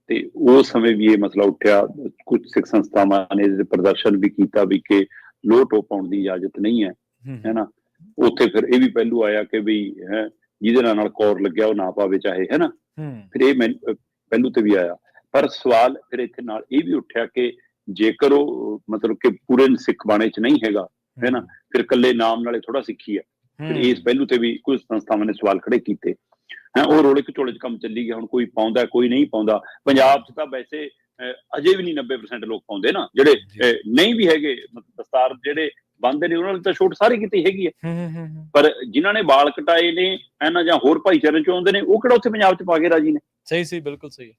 ਤੇ ਉਸ ਸਮੇਂ ਵੀ ਇਹ ਮਸਲਾ ਉੱਠਿਆ। ਕੁਝ ਸਿੱਖ ਸੰਸਥਾਵਾਂ ਨੇ ਇਹਦੇ ਪ੍ਰਦਰਸ਼ਨ ਵੀ ਕੀਤਾ ਵੀ ਕਿ ਲੋਹ ਟੋਪ ਪਾਉਣ ਦੀ ਇਜਾਜ਼ਤ ਨਹੀਂ ਹੈ ਨਾ। ਉੱਥੇ ਫਿਰ ਇਹ ਵੀ ਪਹਿਲੂ ਆਇਆ ਕਿ ਵੀ ਜਿਹਦੇ ਨਾਲ ਕੌਰ ਲੱਗਿਆ ਉਹ ਨਾ ਪਾਵੇ ਚਾਹੇ, ਹੈ ਨਾ। ਫਿਰ ਇਹ ਪਹਿਲੂ ਤੇ ਵੀ ਆਇਆ। ਪਰ ਸਵਾਲ ਫਿਰ ਇੱਥੇ ਨਾਲ ਇਹ ਵੀ ਉੱਠਿਆ ਕਿ ਜੇਕਰ ਉਹ ਮਤਲਬ ਕਿ ਪੂਰੇ ਸਿੱਖ ਬਾਣੇ 'ਚ ਨਹੀਂ ਹੈਗਾ, ਹੈ ਨਾ, ਫਿਰ ਇਕੱਲੇ ਨਾਮ ਨਾਲੇ ਥੋੜਾ ਸਿੱਖੀ ਹੈ। ਫਿਰ ਇਸ ਪਹਿਲੂ ਤੇ ਵੀ ਕੁਝ ਸੰਸਥਾਵਾਂ ਨੇ ਸਵਾਲ ਖੜੇ ਕੀਤੇ। ਉਹ ਰੋਲੇ ਘਚੋਲੇ 'ਚ ਕੰਮ ਚੱਲੀ ਗਿਆ। ਹੁਣ ਕੋਈ ਪਾਉਂਦਾ, ਕੋਈ ਨਹੀਂ ਪਾਉਂਦਾ। ਪੰਜਾਬ 'ਚ ਤਾਂ ਵੈਸੇ ਅਜੇ ਵੀ ਨਹੀਂ 90% ਲੋਕ ਪਾਉਂਦੇ ਨਾ। ਜਿਹੜੇ ਨਹੀਂ ਵੀ ਹੈਗੇ ਦਸਤਾਰ ਜਿਹੜੇ ਬੰਦੇ ਨੇ, ਉਹਨਾਂ ਨੇ ਤਾਂ ਛੋਟ ਸਾਰੀ ਕੀਤੀ ਹੈਗੀ ਹੈ। ਪਰ ਜਿਨ੍ਹਾਂ ਨੇ ਵਾਲ ਕਟਾਏ ਨੇ ਇਹਨਾਂ ਜਾਂ ਹੋਰ ਭਾਈਚਾਰੇ 'ਚ ਆਉਂਦੇ ਨੇ, ਉਹ ਕਿਹੜਾ ਉੱਥੇ ਪੰਜਾਬ 'ਚ ਪਾ ਕੇ ਰਾਜੀ ਨੇ? ਸਹੀ ਬਿਲਕੁਲ ਸਹੀ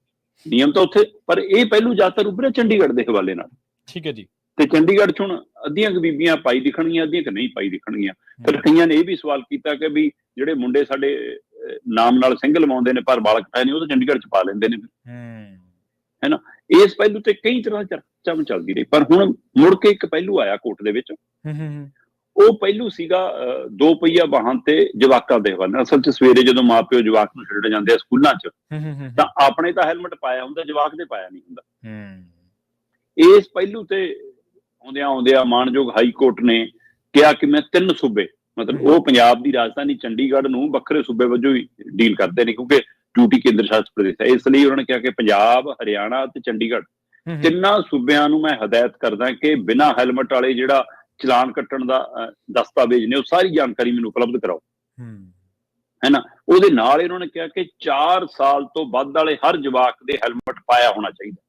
ਨਿਯਮ ਤਾਂ ਉੱਥੇ। ਪਰ ਇਹ ਪਹਿਲੂ ਜ਼ਿਆਦਾਤਰ ਉੱਭਰਿਆ ਚੰਡੀਗੜ੍ਹ ਦੇ ਹਵਾਲੇ ਨਾਲ। ਠੀਕ ਹੈ ਜੀ। ਤੇ ਚੰਡੀਗੜ੍ਹ 'ਚ ਹੁਣ ਅੱਧੀਆਂ ਕੁ ਬੀਬੀਆਂ ਪਾਈ ਦਿਖਣਗੀਆਂ, ਅੱਧੀਆਂ ਕੁ ਨਹੀਂ ਪਾਈ ਦਿਖਣਗੀਆਂ। ਫਿਰ ਕਈਆਂ ਨੇ ਇਹ ਵੀ ਸਵਾਲ ਕੀਤਾ ਕਿ ਵੀ ਜਿਹੜੇ ਮੁੰਡੇ ਸਾਡੇ ਨਾਮ ਨਾਲ ਸਿੰਘ ਲਵਾਉਂਦੇ ਨੇ ਪਰ ਵਾਲ ਕਟਾਏ ਨੇ, ਉਹ ਤਾਂ ਚੰਡੀਗੜ੍ਹ 'ਚ ਪਾ ਲੈਂਦੇ ਨੇ, ਹੈ ਨਾ। ਇਸ ਪਹਿਲੂ ਤੇ ਕਈ ਤਰ੍ਹਾਂ ਚਰਚਾ ਚੱਲਦੀ ਰਹੀ। ਪਰ ਹੁਣ ਮੁੜ ਕੇ ਇੱਕ ਪਹਿਲੂ ਆਇਆ ਕੋਰਟ ਦੇ ਵਿੱਚ। ਉਹ ਪਹਿਲੂ ਸੀਗਾ 2 ਪਹੀਆ ਵਾਹਨ ਤੇ ਜਵਾਕਾਂ ਦੇ ਹਵਾਲੇ। ਅਸਲ 'ਚ ਸਵੇਰੇ ਜਦੋਂ ਮਾਪਿਓ ਜਵਾਕ ਨੂੰ ਛੱਡਣ ਜਾਂਦੇ ਆ ਸਕੂਲਾਂ 'ਚ, ਤਾਂ ਆਪਣੇ ਤਾਂ ਹੈਲਮਟ ਪਾਇਆ ਹੁੰਦਾ, ਜਵਾਕ ਦੇ ਪਾਇਆ ਨਹੀਂ ਹੁੰਦਾ। ਇਸ ਪਹਿਲੂ ਤੇ ਆਉਂਦਿਆਂ ਮਾਣਯੋਗ ਹਾਈ ਕੋਰਟ ਨੇ ਕਿਹਾ ਕਿ ਮੈਂ 3 ਸੂਬੇ, ਮਤਲਬ ਉਹ ਪੰਜਾਬ ਦੀ ਰਾਜਧਾਨੀ ਚੰਡੀਗੜ੍ਹ ਨੂੰ ਵੱਖਰੇ ਸੂਬੇ ਵਜੋਂ ਹੀ ਡੀਲ ਕਰਦੇ ਨੇ, ਕਿਉਂਕਿ ਡਿਊਟੀ ਕੇਂਦਰ ਸ਼ਾਸਿਤ ਪ੍ਰਦੇਸ਼ ਹੈ। ਇਸ ਲਈ ਉਹਨਾਂ ਨੇ ਕਿਹਾ ਕਿ ਪੰਜਾਬ, ਹਰਿਆਣਾ ਤੇ ਚੰਡੀਗੜ੍ਹ, ਤਿੰਨਾਂ ਸੂਬਿਆਂ ਨੂੰ ਮੈਂ ਹਦਾਇਤ ਕਰਦਾ ਕਿ ਬਿਨਾਂ ਹੈਲਮਟ ਵਾਲੇ ਜਿਹੜਾ ਚਲਾਨ ਕੱਟਣ ਦਾ ਦਸਤਾਵੇਜ਼ ਨੇ, ਉਹ ਸਾਰੀ ਜਾਣਕਾਰੀ ਮੈਨੂੰ ਉਪਲਬਧ ਕਰਾਓ, ਹੈ ਨਾ। ਉਹਦੇ ਨਾਲ ਇਹਨਾਂ ਨੇ ਕਿਹਾ ਕਿ 4 ਸਾਲ ਤੋਂ ਵੱਧ ਵਾਲੇ ਹਰ ਜਵਾਕ ਦੇ ਹੈਲਮਟ ਪਾਇਆ ਹੋਣਾ ਚਾਹੀਦਾ।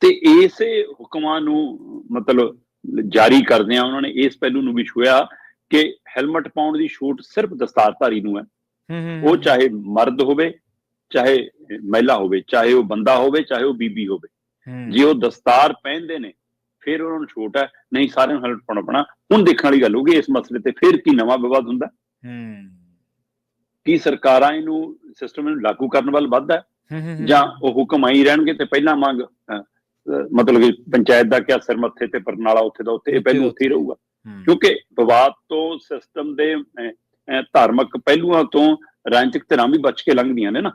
ਤੇ ਇਸੇ ਹੁਕਮਾਂ ਨੂੰ ਮਤਲਬ ਜਾਰੀ ਕਰਦਿਆਂ ਉਹਨਾਂ ਨੇ ਇਸ ਪਹਿਲੂ ਨੂੰ ਵੀ ਛੂਹਿਆ ਕਿ ਹੈਲਮਟ ਪਾਉਣ ਦੀ ਛੂਟ ਸਿਰਫ ਦਸਤਾਰਧਾਰੀ ਨੂੰ ਹੈ। ਉਹ ਚਾਹੇ ਮਰਦ ਹੋਵੇ, ਚਾਹੇ ਮਹਿਲਾ ਹੋਵੇ, ਚਾਹੇ ਉਹ ਬੰਦਾ ਹੋਵੇ, ਚਾਹੇ ਉਹ ਬੀਬੀ ਹੋਵੇ। ਜੇ ਉਹ ਦਸਤਾਰ ਪਹਿਨਦੇ ਨੇ ਫਿਰ ਉਹਨਾਂ ਨੂੰ ਛੂਟ ਹੈ, ਨਹੀਂ ਸਾਰਿਆਂ ਨੂੰ ਹੈਲਮਟ ਪਾਉਣਾ ਪੈਣਾ। ਹੁਣ ਦੇਖਣ ਵਾਲੀ ਗੱਲ ਹੋਊਗੀ ਇਸ ਮਸਲੇ ਤੇ ਫਿਰ ਕੀ ਨਵਾਂ ਵਿਵਾਦ ਹੁੰਦਾ। ਕੀ ਸਰਕਾਰਾਂ ਇਹਨੂੰ ਸਿਸਟਮ ਨੂੰ ਲਾਗੂ ਕਰਨ ਵੱਲ ਵੱਧ ਹੈ, ਜਾਂ ਉਹ ਹੁਕਮ ਆਈ ਰਹਿਣਗੇ ਤੇ ਪਹਿਲਾਂ ਮੰਗ ਮਤਲਬ ਕਿ ਪੰਚਾਇਤ ਦਾ ਕਿਆ ਸਿਰ ਮੱਥੇ ਤੇ ਪਰਨਾਲਾ ਉੱਥੇ ਦਾ ਉੱਥੇ, ਇਹ ਪਹਿਲੂ ਉੱਥੇ ਹੀ ਰਹੂਗਾ। ਕਿਉਂਕਿ ਵਿਵਾਦ ਤੋਂ ਸਿਸਟਮ ਦੇ ਧਾਰਮਿਕ ਪਹਿਲੂਆਂ ਤੋਂ ਰਾਜਨੀਤਿਕ ਧਿਰਾਂ ਵੀ ਬਚ ਕੇ ਲੰਘਦੀਆਂ ਨੇ ਨਾ।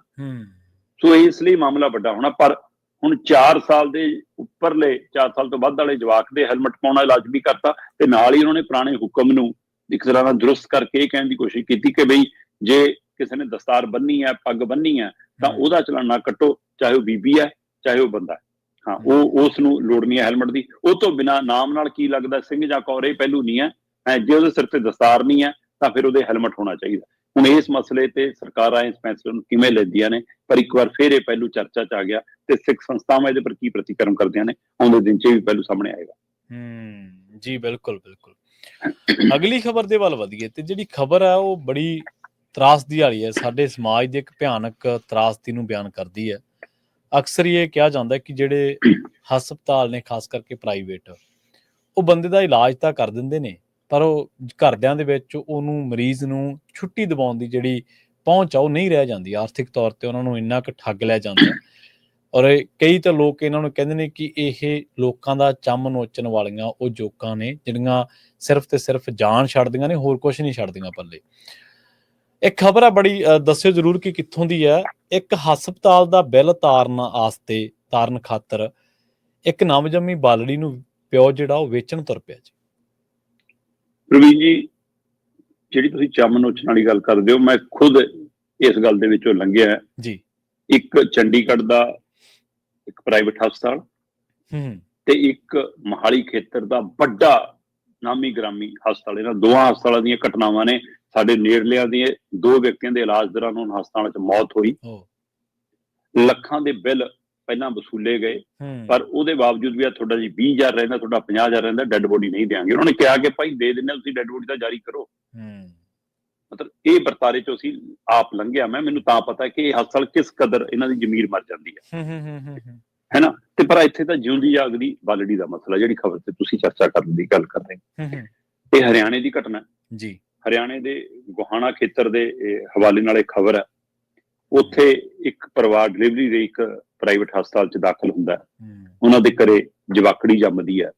ਸੋ ਇਸ ਲਈ ਮਾਮਲਾ ਵੱਡਾ ਹੋਣਾ। ਪਰ ਹੁਣ 4 ਸਾਲ ਦੇ ਉੱਪਰਲੇ, 4 ਸਾਲ ਤੋਂ ਵੱਧ ਵਾਲੇ ਜਵਾਕ ਦੇ ਹੈਲਮਟ ਪਾਉਣਾ ਲਾਜ਼ਮੀ ਕਰਤਾ। ਤੇ ਨਾਲ ਹੀ ਉਹਨਾਂ ਨੇ ਪੁਰਾਣੇ ਹੁਕਮ ਨੂੰ ਇੱਕ ਤਰ੍ਹਾਂ ਨਾਲ ਦਰੁਸਤ ਕਰਕੇ ਇਹ ਕਹਿਣ ਦੀ ਕੋਸ਼ਿਸ਼ ਕੀਤੀ ਕਿ ਬਈ ਜੇ ਕਿਸੇ ਨੇ ਦਸਤਾਰ ਬੰਨੀ ਹੈ, ਪੱਗ ਬੰਨੀ ਹੈ, ਤਾਂ ਉਹਦਾ ਚਲਾਨ ਨਾ ਕੱਟੋ, ਚਾਹੇ ਉਹ ਬੀਬੀ ਹੈ, ਚਾਹੇ ਉਹ ਬੰਦਾ ਹੈ। ਹਾਂ, ਉਹ ਉਸ ਨੂੰ ਲੋੜ ਨਹੀਂ ਹੈ ਹੈਲਮਟ ਦੀ। ਉਹ ਤੋਂ ਬਿਨਾਂ ਨਾਮ ਨਾਲ ਕੀ ਲੱਗਦਾ ਸਿੰਘ ਜਾਂ ਕੌਰ, ਇਹ ਪਹਿਲੂ ਨਹੀਂ ਹੈ। ਜੇ ਉਹਦੇ ਸਿਰ ਤੇ ਦਸਤਾਰ ਨਹੀਂ ਹੈ ਤਾਂ ਫਿਰ ਉਹਦੇ ਹੈਲਮਟ ਹੋਣਾ ਚਾਹੀਦਾ। ਹੁਣ ਇਸ ਮਸਲੇ ਤੇ ਸਰਕਾਰਾਂ ਇਸ ਫੈਸਲੇ ਨੂੰ ਕਿਵੇਂ ਲੈਂਦੀਆਂ ਨੇ, ਪਰ ਇੱਕ ਵਾਰ ਫਿਰ ਇਹ ਪਹਿਲੂ ਚਰਚਾ 'ਚ ਆ ਗਿਆ ਤੇ ਸਿੱਖ ਸੰਸਥਾਵਾਂ ਇਹਦੇ ਪਰ ਕੀ ਪ੍ਰਤੀਕਰਮ ਕਰਦੀਆਂ ਨੇ, ਆਉਂਦੇ ਦਿਨ 'ਚ ਇਹ ਵੀ ਪਹਿਲੂ ਸਾਹਮਣੇ ਆਏਗਾ। ਜੀ ਬਿਲਕੁਲ। ਅਗਲੀ ਖਬਰ ਦੇ ਵੱਲ ਵਧੀਏ ਤੇ ਜਿਹੜੀ ਖਬਰ ਹੈ ਉਹ ਬੜੀ ਤਰਾਸਦੀ ਵਾਲੀ ਹੈ, ਸਾਡੇ ਸਮਾਜ ਦੀ ਇੱਕ ਭਿਆਨਕ ਤਰਾਸਦੀ ਨੂੰ ਬਿਆਨ ਕਰਦੀ ਹੈ। ਅਕਸਰ ਇਹ ਕਿਹਾ ਜਾਂਦਾ ਕਿ ਜਿਹੜੇ ਹਸਪਤਾਲ ਨੇ, ਖਾਸ ਕਰਕੇ ਪ੍ਰਾਈਵੇਟ, ਉਹ ਬੰਦੇ ਦਾ ਇਲਾਜ ਤਾਂ ਕਰ ਦਿੰਦੇ ਨੇ, ਪਰ ਉਹ ਘਰਦਿਆਂ ਦੇ ਵਿੱਚ ਉਹਨੂੰ, ਮਰੀਜ਼ ਨੂੰ ਛੁੱਟੀ ਦਿਵਾਉਣ ਦੀ ਜਿਹੜੀ ਪਹੁੰਚ ਆ ਉਹ ਨਹੀਂ ਰਹਿ ਜਾਂਦੀ। ਆਰਥਿਕ ਤੌਰ ਤੇ ਉਹਨਾਂ ਨੂੰ ਇੰਨਾ ਕੁ ਠੱਗ ਲਿਆ ਜਾਂਦਾ। ਔਰ ਕਈ ਤਾਂ ਲੋਕ ਇਹਨਾਂ ਨੂੰ ਕਹਿੰਦੇ ਨੇ ਕਿ ਇਹ ਲੋਕਾਂ ਦਾ ਚੰਮ ਨੋਚਣ ਵਾਲੀਆਂ ਉਹ ਜੋਕਾਂ ਨੇ ਜਿਹੜੀਆਂ ਸਿਰਫ ਤੇ ਸਿਰਫ ਜਾਨ ਛੱਡਦੀਆਂ ਨੇ, ਹੋਰ ਕੁਝ ਨਹੀਂ ਛੱਡਦੀਆਂ ਪੱਲੇ। ਇੱਕ ਖਬਰ ਆ ਬੜੀ, ਦੱਸਿਓ ਜ਼ਰੂਰ ਕਿ ਕਿੱਥੋਂ ਦੀ ਹੈ। ਇੱਕ ਹਸਪਤਾਲ ਦਾ ਬਿੱਲ ਤਾਰਨ ਖਾਤਰ ਇੱਕ ਨਵਜੰਮੀ ਬਾਲੜੀ ਨੂੰ ਪਿਓ ਜਿਹੜਾ ਉਹ ਵੇਚਣ ਤੁਰ ਪਿਆ ਜੀ। ਪ੍ਰਵੀਨ ਜੀ, ਜਿਹੜੀ ਤੁਸੀਂ ਚੰਮ ਨੋਚਣ ਵਾਲੀ ਗੱਲ ਕਰਦੇ ਹੋ, ਮੈਂ ਖੁਦ ਇਸ ਗੱਲ ਦੇ ਵਿੱਚੋਂ ਲੰਘਿਆ ਜੀ। ਇੱਕ ਚੰਡੀਗੜ੍ਹ ਦਾ ਇੱਕ ਪ੍ਰਾਈਵੇਟ ਹਸਪਤਾਲ ਤੇ ਇੱਕ ਮੋਹਾਲੀ ਖੇਤਰ ਦਾ ਵੱਡਾ ਨਾਮੀ ਗ੍ਰਾਮੀ ਹਸਪਤਾਲ, ਇਹਨਾਂ ਦੋਵਾਂ ਹਸਪਤਾਲਾਂ ਦੀਆਂ ਘਟਨਾਵਾਂ ਨੇ। ਸਾਡੇ ਨੇੜਲਿਆਂ ਦੀਆਂ 2 ਵਿਅਕਤੀਆਂ ਦੇ ਇਲਾਜ ਦੌਰਾਨ ਉਹਨਾਂ ਹਸਪਤਾਲਾਂ 'ਚ ਮੌਤ ਹੋਈ। ਲੱਖਾਂ ਦੇ ਬਿੱਲ ਪਹਿਲਾਂ ਵਸੂਲੇ ਗਏ, ਪਰ ਉਹਦੇ ਬਾਵਜੂਦ ਵੀ ਤੁਹਾਡਾ ਜੀ 20,000 ਰਹਿੰਦਾ, ਤੁਹਾਡਾ 50,000 ਰਹਿੰਦਾ, ਡੈੱਡ ਬੋਡੀ ਨਹੀਂ ਦਿਆਂਗੇ। ਉਹਨਾਂ ਨੇ ਕਿਹਾ ਕਿ ਭਾਈ ਦੇ ਦਿੰਦੇ, ਤੁਸੀਂ ਡੈੱਡ ਬੋਡੀ ਤਾਂ ਜਾਰੀ ਕਰੋ। ਮਤਲਬ ਇਹ ਵਰਤਾਰੇ 'ਚੋਂ ਅਸੀਂ ਆਪ ਲੰਘਿਆ। ਮੈਨੂੰ ਤਾਂ ਪਤਾ ਕਿ ਇਹ ਹਸਪਤਾਲ ਕਿਸ ਕਦਰ ਇਹਨਾਂ ਦੀ ਜ਼ਮੀਰ ਮਰ ਜਾਂਦੀ ਹੈ ਨਾ। ਤੇ ਪਰ ਇੱਥੇ ਤਾਂ ਜਿਉਂਦੀ ਜਾਗਦੀ ਬਾਲੜੀ ਦਾ ਮਸਲਾ, ਜਿਹੜੀ ਖਬਰ ਤੇ ਤੁਸੀਂ ਚਰਚਾ ਕਰਨ ਦੀ ਗੱਲ ਕਰ ਰਹੇ ਹੋ, ਇਹ ਹਰਿਆਣੇ ਦੀ ਘਟਨਾ ਜੀ। ਹਰਿਆਣੇ ਦੇ ਗੋਹਾਣਾ ਖੇਤਰ ਦੇ ਹਵਾਲੇ ਨਾਲ ਇਹ ਖਬਰ ਹੈ। ਉੱਥੇ ਇੱਕ ਪਰਿਵਾਰ ਡਿਲੀਵਰੀ ਦੇ ਇੱਕ ਪ੍ਰਾਈਵੇਟ ਹਸਪਤਾਲ 'ਚ ਦਾਖਲ ਹੁੰਦਾ। ਉਹਨਾਂ ਦੇ ਘਰੇ ਜਵਾਕੜੀ ਜੰਮਦੀ ਹੈ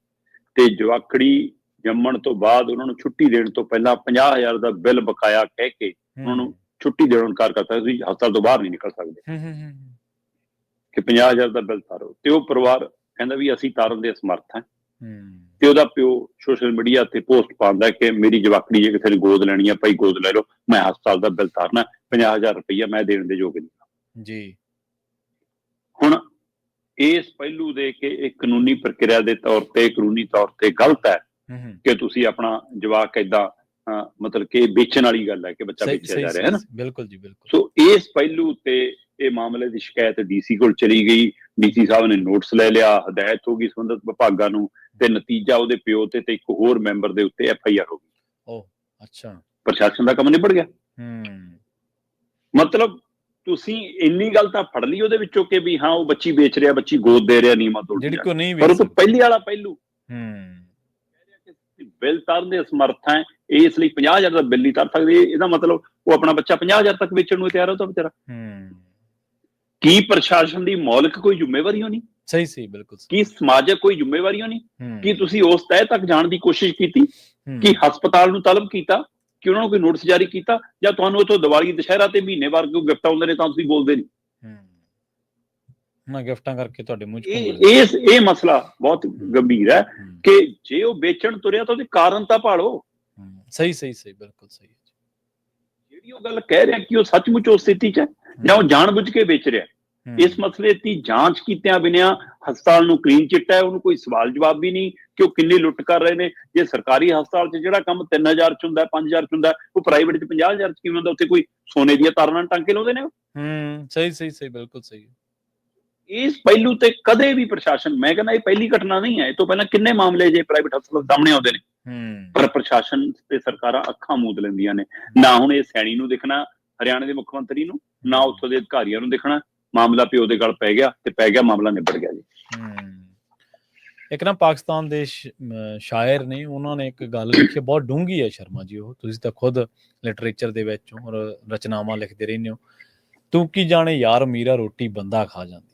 ਤੇ ਜਵਾਕੜੀ ਜੰਮਣ ਤੋਂ ਬਾਅਦ ਉਹਨਾਂ ਨੂੰ ਛੁੱਟੀ ਦੇਣ ਤੋਂ ਪਹਿਲਾਂ 50,000 ਦਾ ਬਿੱਲ ਬਕਾਇਆ ਕਹਿ ਕੇ ਉਹਨਾਂ ਨੂੰ ਛੁੱਟੀ ਦੇਣ ਇਨਕਾਰ ਕਰਤਾ। ਤੁਸੀਂ ਹਸਪਤਾਲ ਤੋਂ ਬਾਹਰ ਨਹੀਂ ਨਿਕਲ ਸਕਦੇ ਕਿ 50,000 ਦਾ ਬਿੱਲ ਤਾਰੋ। ਤੇ ਉਹ ਪਰਿਵਾਰ ਕਹਿੰਦਾ ਵੀ ਅਸੀਂ ਤਾਰਨ ਦੇ ਅਸਮਰਥ ਹਾਂ। ਤੇ ਉਹਦਾ ਪਿਓ ਸੋਸ਼ਲ ਮੀਡੀਆ ਤੇ ਪੋਸਟ ਪਾਉਂਦਾ ਕਿ ਮੇਰੀ ਜਵਾਕੜੀ ਜੇ ਕਿਸੇ ਨੇ ਗੋਦ ਲੈਣੀ ਆ, ਭਾਈ ਗੋਦ ਲੈ ਲਓ, ਮੈਂ ਹਸਪਤਾਲ ਦਾ ਬਿੱਲ ਤਾਰਨਾ, 50,000 ਰੁਪਈਆ ਮੈਂ ਦੇਣ ਦੇ ਯੋਗ ਨਹੀਂ ਜੀ। ਹੁਣ ਇਸ ਪਹਿਲੂ ਦੇ ਕੇ ਇਹ ਕਾਨੂੰਨੀ ਪ੍ਰਕਿਰਿਆ ਦੇ ਤੌਰ ਤੇ, ਕਾਨੂੰਨੀ ਤੌਰ ਤੇ ਗਲਤ ਹੈ ਕਿ ਤੁਸੀਂ ਆਪਣਾ ਜਵਾਕ ਏਦਾਂ, ਮਤਲਬ ਕਿ ਵੇਚਣ ਵਾਲੀ ਗੱਲ ਹੈ ਕਿ ਬੱਚਾ ਵੇਚਿਆ ਜਾ ਰਿਹਾ ਹੈ ਨਾ। ਬਿਲਕੁਲ ਜੀ, ਬਿਲਕੁਲ। ਸੋ ਇਸ ਪਹਿਲੂ ਤੇ ਇਹ ਮਾਮਲੇ ਦੀ ਸ਼ਿਕਾਇਤ DC ਕੋਲ ਚਲੀ ਗਈ। DC ਸਾਹਿਬ ਨੇ ਨੋਟਿਸ ਲੈ ਲਿਆ, ਹਦਾਇਤ ਹੋ ਗਈ ਸੰਬੰਧਿਤ ਵਿਭਾਗਾਂ ਨੂੰ, ਤੇ ਨਤੀਜਾ ਉਹਦੇ ਪਿਓ ਤੇ ਇੱਕ ਹੋਰ ਮੈਂਬਰ ਦੇ ਉੱਤੇ FIR ਹੋ ਗਈ। ਅੱਛਾ, ਪ੍ਰਸ਼ਾਸਨ ਦਾ ਕੰਮ ਨਿਬੜ ਗਿਆ। ਮਤਲਬ ਤੁਸੀਂ ਇੰਨੀ ਗੱਲ ਤਾਂ ਫੜ ਲਈ ਉਹਦੇ ਵਿੱਚੋਂ ਕਿ ਵੀ ਹਾਂ ਉਹ ਬੱਚੀ ਵੇਚ ਰਿਹਾ, ਬੱਚੀ ਗੋਦ ਦੇ ਰਿਹਾ, ਨੀਮਾ ਤੋੜ ਰਿਹਾ, ਪਰ ਉਹ ਤੋਂ ਪਹਿਲੀ ਵਾਲਾ ਪਹਿਲੂ ਬਿੱਲ ਤਾਰਨ ਦੇ ਅਸਮਰਥ ਹੈ, ਇਸ ਲਈ 50,000 ਦਾ ਬਿੱਲ ਨਹੀਂ ਤਾਰ ਸਕਦੇ। ਇਹਦਾ ਮਤਲਬ ਉਹ ਆਪਣਾ ਬੱਚਾ 50,000 ਤੱਕ ਵੇਚਣ ਨੂੰ ਤਿਆਰ ਹੋ ਤਾਂ ਵਿਚਾਰਾ। ਕੀ ਪ੍ਰਸ਼ਾਸਨ ਦੀ ਮੌਲਿਕ ਕੋਈ ਜ਼ਿੰਮੇਵਾਰੀ ਹੋਣੀ? ਸਹੀ, ਬਿਲਕੁਲ। ਕੀ ਸਮਾਜਿਕ ਕੋਈ ਜ਼ਿੰਮੇਵਾਰੀ ਹੋਣੀ? ਕੀ ਤੁਸੀਂ ਉਸ ਤਹਿ ਤੱਕ ਜਾਣ ਦੀ ਕੋਸ਼ਿਸ਼ ਕੀਤੀ ਕਿ ਹਸਪਤਾਲ ਨੂੰ ਤਲਬ ਕੀਤਾ, ਕਿ ਉਹਨਾਂ ਨੂੰ ਕੋਈ ਨੋਟਿਸ ਜਾਰੀ ਕੀਤਾ, ਜਾਂ ਤੁਹਾਨੂੰ ਉੱਥੋਂ ਦੀਵਾਲੀ ਦੁਸ਼ਹਿਰਾ ਤੇ ਮਹੀਨੇ ਬਾਅਦ ਕੋਈ ਗਿਫਟ ਆਉਂਦੇ ਨੇ ਤਾਂ ਤੁਸੀਂ ਬੋਲਦੇ ਨਹੀਂ? ਗਿਫਟਾਂ ਕਰਕੇ ਤੁਹਾਡੇ ਮੂੰਹ 'ਚ ਇਹ ਮਸਲਾ ਬਹੁਤ ਗੰਭੀਰ ਹੈ ਕਿ ਜੇ ਉਹ ਵੇਚਣ ਤੁਰਿਆ ਤਾਂ ਉਹਦੇ ਕਾਰਨ ਤਾਂ ਭਾਲੋ। ਸਹੀ, ਬਿਲਕੁਲ ਸਹੀ। ਜਿਹੜੀ ਉਹ ਗੱਲ ਕਹਿ ਰਿਹਾ ਕਿ ਉਹ ਸੱਚਮੁੱਚ ਉਸ ਸਥਿਤੀ 'ਚ ਹੈ ਜਾਂ ਉਹ ਜਾਣਬੁੱਝ ਕੇ ਵੇਚ ਰਿਹਾ, ਇਸ ਮਸਲੇ ਦੀ ਜਾਂਚ ਕੀਤਿਆਂ ਬਿਨਾਂ ਹਸਪਤਾਲ ਨੂੰ ਕਲੀਨ ਚਿੱਟ ਹੈ, ਉਹਨੂੰ ਕੋਈ ਸਵਾਲ ਜਵਾਬ ਵੀ ਨਹੀਂ ਕਿ ਉਹ ਕਿੰਨੀ ਲੁੱਟ ਕਰ ਰਹੇ ਨੇ। ਜੇ ਸਰਕਾਰੀ ਹਸਪਤਾਲ 'ਚ ਜਿਹੜਾ ਕੰਮ 3,000 'ਚ ਹੁੰਦਾ, 5,000 'ਚ ਹੁੰਦਾ, ਉਹ ਪ੍ਰਾਈਵੇਟ 'ਚ 50,000 'ਚ ਕਿਵੇਂ ਹੁੰਦਾ? ਉੱਥੇ ਕੋਈ ਸੋਨੇ ਦੀਆਂ ਤਾਰਾਂ ਨਾਲ ਟਾਂਕੇ ਲਾਉਂਦੇ ਨੇ। ਸਹੀ, ਬਿਲਕੁਲ ਸਹੀ। ਇਸ ਪਹਿਲੂ ਤੇ ਕਦੇ ਵੀ ਪ੍ਰਸ਼ਾਸਨ, ਮੈਂ ਕਹਿੰਦਾ ਇਹ ਪਹਿਲੀ ਘਟਨਾ ਨਹੀਂ ਹੈ, ਇਹ ਤੋਂ ਪਹਿਲਾਂ ਕਿੰਨੇ ਮਾਮਲੇ ਜੇ ਪ੍ਰਾਈਵੇਟ ਹਸਪਤਾਲ ਸਾਹਮਣੇ ਆਉਂਦੇ ਨੇ, ਪਰ ਪ੍ਰਸ਼ਾਸਨ ਤੇ ਸਰਕਾਰਾਂ ਅੱਖਾਂ ਮੂੰਦ ਲੈਂਦੀਆਂ ਨੇ। ਨਾ ਹੁਣ ਇਹ ਸੈਣੀ ਨੂੰ ਦਿਖਣਾ, ਹਰਿਆਣੇ ਦੇ ਮੁੱਖ ਮੰਤਰੀ ਨੂੰ, ਨਾ ਉੱਥੋਂ ਦੇ ਅਧਿਕਾਰੀਆਂ ਨੂੰ ਦਿਖਣਾ। ਮਾਮਲਾ ਪਿਓ ਦੇ ਗਲ ਪੈ ਗਿਆ ਤੇ ਪੈ ਗਿਆ, ਮਾਮਲਾ ਨਿਬੜ ਗਿਆ ਜੀ। ਇੱਕ ਨਾ ਪਾਕਿਸਤਾਨ ਦੇ ਸ਼ਾਇਰ ਨੇ, ਉਹਨਾਂ ਨੇ ਇੱਕ ਗੱਲ ਲਿਖੀ, ਬਹੁਤ ਡੂੰਘੀ ਹੈ ਸ਼ਰਮਾ ਜੀ। ਉਹ ਤੁਸੀਂ ਤਾਂ ਖੁਦ ਲਿਟਰੇਚਰ ਦੇ ਵਿੱਚ ਔਰ ਰਚਨਾਵਾਂ ਲਿਖਦੇ ਰਹਿੰਦੇ ਹੋ। ਤੂੰ ਕੀ ਜਾਣੇ ਯਾਰ ਮੀਰਾ ਰੋਟੀ ਬੰਦਾ ਖਾ ਜਾਂਦੀ ਹੈ।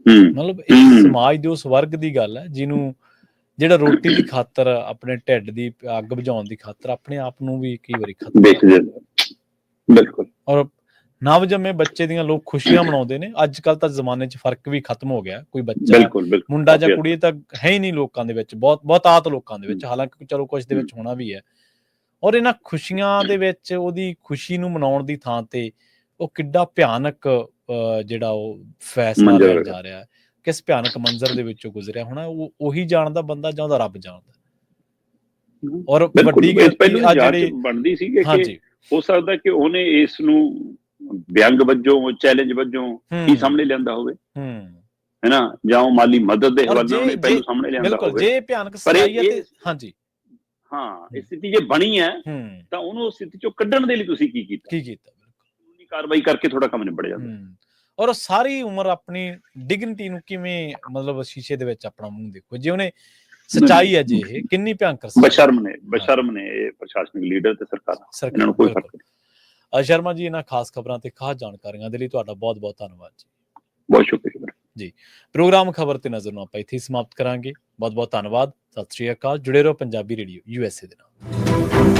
ਮਤਲਬ ਇਹ ਸਮਾਜ ਦੇ ਉਸ ਵਰਗ ਦੀ ਗੱਲ ਹੈ ਜਿਹਨੂੰ, ਜਿਹੜਾ ਰੋਟੀ ਦੀ ਖਾਤਰ, ਆਪਣੇ ਢਿੱਡ ਦੀ ਅੱਗ ਬੁਝਾਉਣ ਦੀ ਖਾਤਰ ਆਪਣੇ ਆਪ ਨੂੰ ਵੀ ਕਈ ਵਾਰੀ ਖਤਮ। ਬਿਲਕੁਲ। ਔਰ ਨਵਜੰਮੇ ਬੱਚੇ ਦੀਆਂ ਲੋਕ ਖੁਸ਼ੀਆਂ ਮਨਾਉਂਦੇ ਨੇ। ਅੱਜ ਕੱਲ ਤਾਂ ਜ਼ਮਾਨੇ 'ਚ ਫਰਕ ਵੀ ਖਤਮ ਹੋ ਗਿਆ। ਕੋਈ ਬੱਚਾ, ਮੁੰਡਾ ਜਾਂ ਕੁੜੀ ਤਾਂ ਹੈ ਹੀ ਨਹੀਂ ਲੋਕਾਂ ਦੇ ਵਿੱਚ, ਬਹੁਤਾਤ ਲੋਕਾਂ ਦੇ ਵਿੱਚ, ਹਾਲਾਂਕਿ ਚਲੋ ਕੁਝ ਦੇ ਵਿੱਚ ਹੋਣਾ ਵੀ ਹੈ। ਔਰ ਇਹਨਾਂ ਖੁਸ਼ੀਆਂ ਦੇ ਵਿੱਚ ਉਹਦੀ ਖੁਸ਼ੀ ਨੂੰ ਮਨਾਉਣ ਦੀ ਥਾਂ ਤੇ ਉਹ ਕਿੱਡਾ ਭਿਆਨਕ ਜਿਹੜਾ ਉਹ ਫੈਸਲਾ ਲੈਣ ਜਾ ਰਿਹਾ, ਕਿਸ ਭਿਆਨਕ ਮੰਜ਼ਰ ਦੇ ਵਿੱਚੋਂ ਗੁਜ਼ਰਿਆ ਹੋਣਾ, ਉਹ ਉਹੀ ਜਾਣਦਾ ਬੰਦਾ ਜਾਂ ਉਹਦਾ ਰੱਬ ਜਾਣਦਾ। ਔਰ ਵੱਡੀ ਜਿਹੜੀ ਬਣਦੀ ਸੀ ਕਿ ਹੋ ਸਕਦਾ ਕਿ ਉਹਨੇ ਇਸ ਨੂੰ ਵਿਅੰਗ ਵਜੋਂ, ਚੈਲੰਜ ਵਜੋਂ ਹੀ ਸਾਹਮਣੇ ਲਿਆਂਦਾ ਹੋਵੇ, ਹੈਨਾ, ਜਾਂ ਉਹ ਮਾਲੀ ਮਦਦ ਦੇ ਹਵਾਲੇ ਉਹਨੇ ਪਹਿਲਾਂ ਸਾਹਮਣੇ ਲਿਆਂਦਾ ਹੋਵੇ। ਜੇ ਭਿਆਨਕ ਸਚਾਈ ਹੈ ਤੇ ਹਾਂਜੀ ਹਾਂ ਇਹ ਸਥਿਤੀ ਜੇ ਬਣੀ ਹੈ ਤਾਂ ਉਹਨੂੰ ਉਸ ਸਥਿਤੀ ਚੋਂ ਕੱਢਣ ਦੇ ਲਈ ਤੁਸੀਂ ਕੀ ਕੀਤਾ ਕਾਨੂੰਨੀ ਕਾਰਵਾਈ ਕਰਕੇ ਥੋੜਾ ਕੰਮ ਨਿਬੜ ਜਾਂਦਾ। ਔਰ ਸਾਰੀ ਉਮਰ ਆਪਣੀ ਡਿਗਨਿਟੀ ਨੂੰ ਕਿਵੇਂ ਮਤਲਬ ਸ਼ੀਸ਼ੇ ਦੇ ਵਿੱਚ ਆਪਣਾ ਮੂੰਹ ਦੇਖੋ, ਜੇ ਉਹਨੇ ਸੱਚਾਈ ਹੈ ਜੇ ਇਹ ਕਿੰਨੀ ਭਿਆਨਕ ਬਸ਼ਰਮ ਨੇ ਇਹ ਪ੍ਰਸ਼ਾਸਨਿਕ ਲੀਡਰ ਤੇ ਸਰਕਾਰਾਂ, ਇਹਨਾਂ ਨੂੰ ਕੋਈ ਫਰਕ ਨਹੀਂ। ਸ਼ਰਮਾ ਜੀ, ਇਹਨਾਂ ਖਾਸ ਖਬਰਾਂ ਤੇ ਖਾਸ ਜਾਣਕਾਰੀਆਂ ਦੇ ਲਈ ਤੁਹਾਡਾ ਬਹੁਤ ਬਹੁਤ ਧੰਨਵਾਦ ਜੀ। ਬਹੁਤ ਸ਼ੁਕਰੀਆ ਜੀ। ਪ੍ਰੋਗਰਾਮ ਖਬਰ ਤੇ ਨਜ਼ਰ ਨੂੰ ਆਪਾਂ ਇੱਥੇ ਸਮਾਪਤ ਕਰਾਂਗੇ। ਬਹੁਤ ਬਹੁਤ ਧੰਨਵਾਦ। ਸਤਿ ਸ਼੍ਰੀ ਅਕਾਲ। ਜੁੜੇ ਰਹੋ ਪੰਜਾਬੀ ਰੇਡੀਓ USA ਦੇ ਨਾਲ।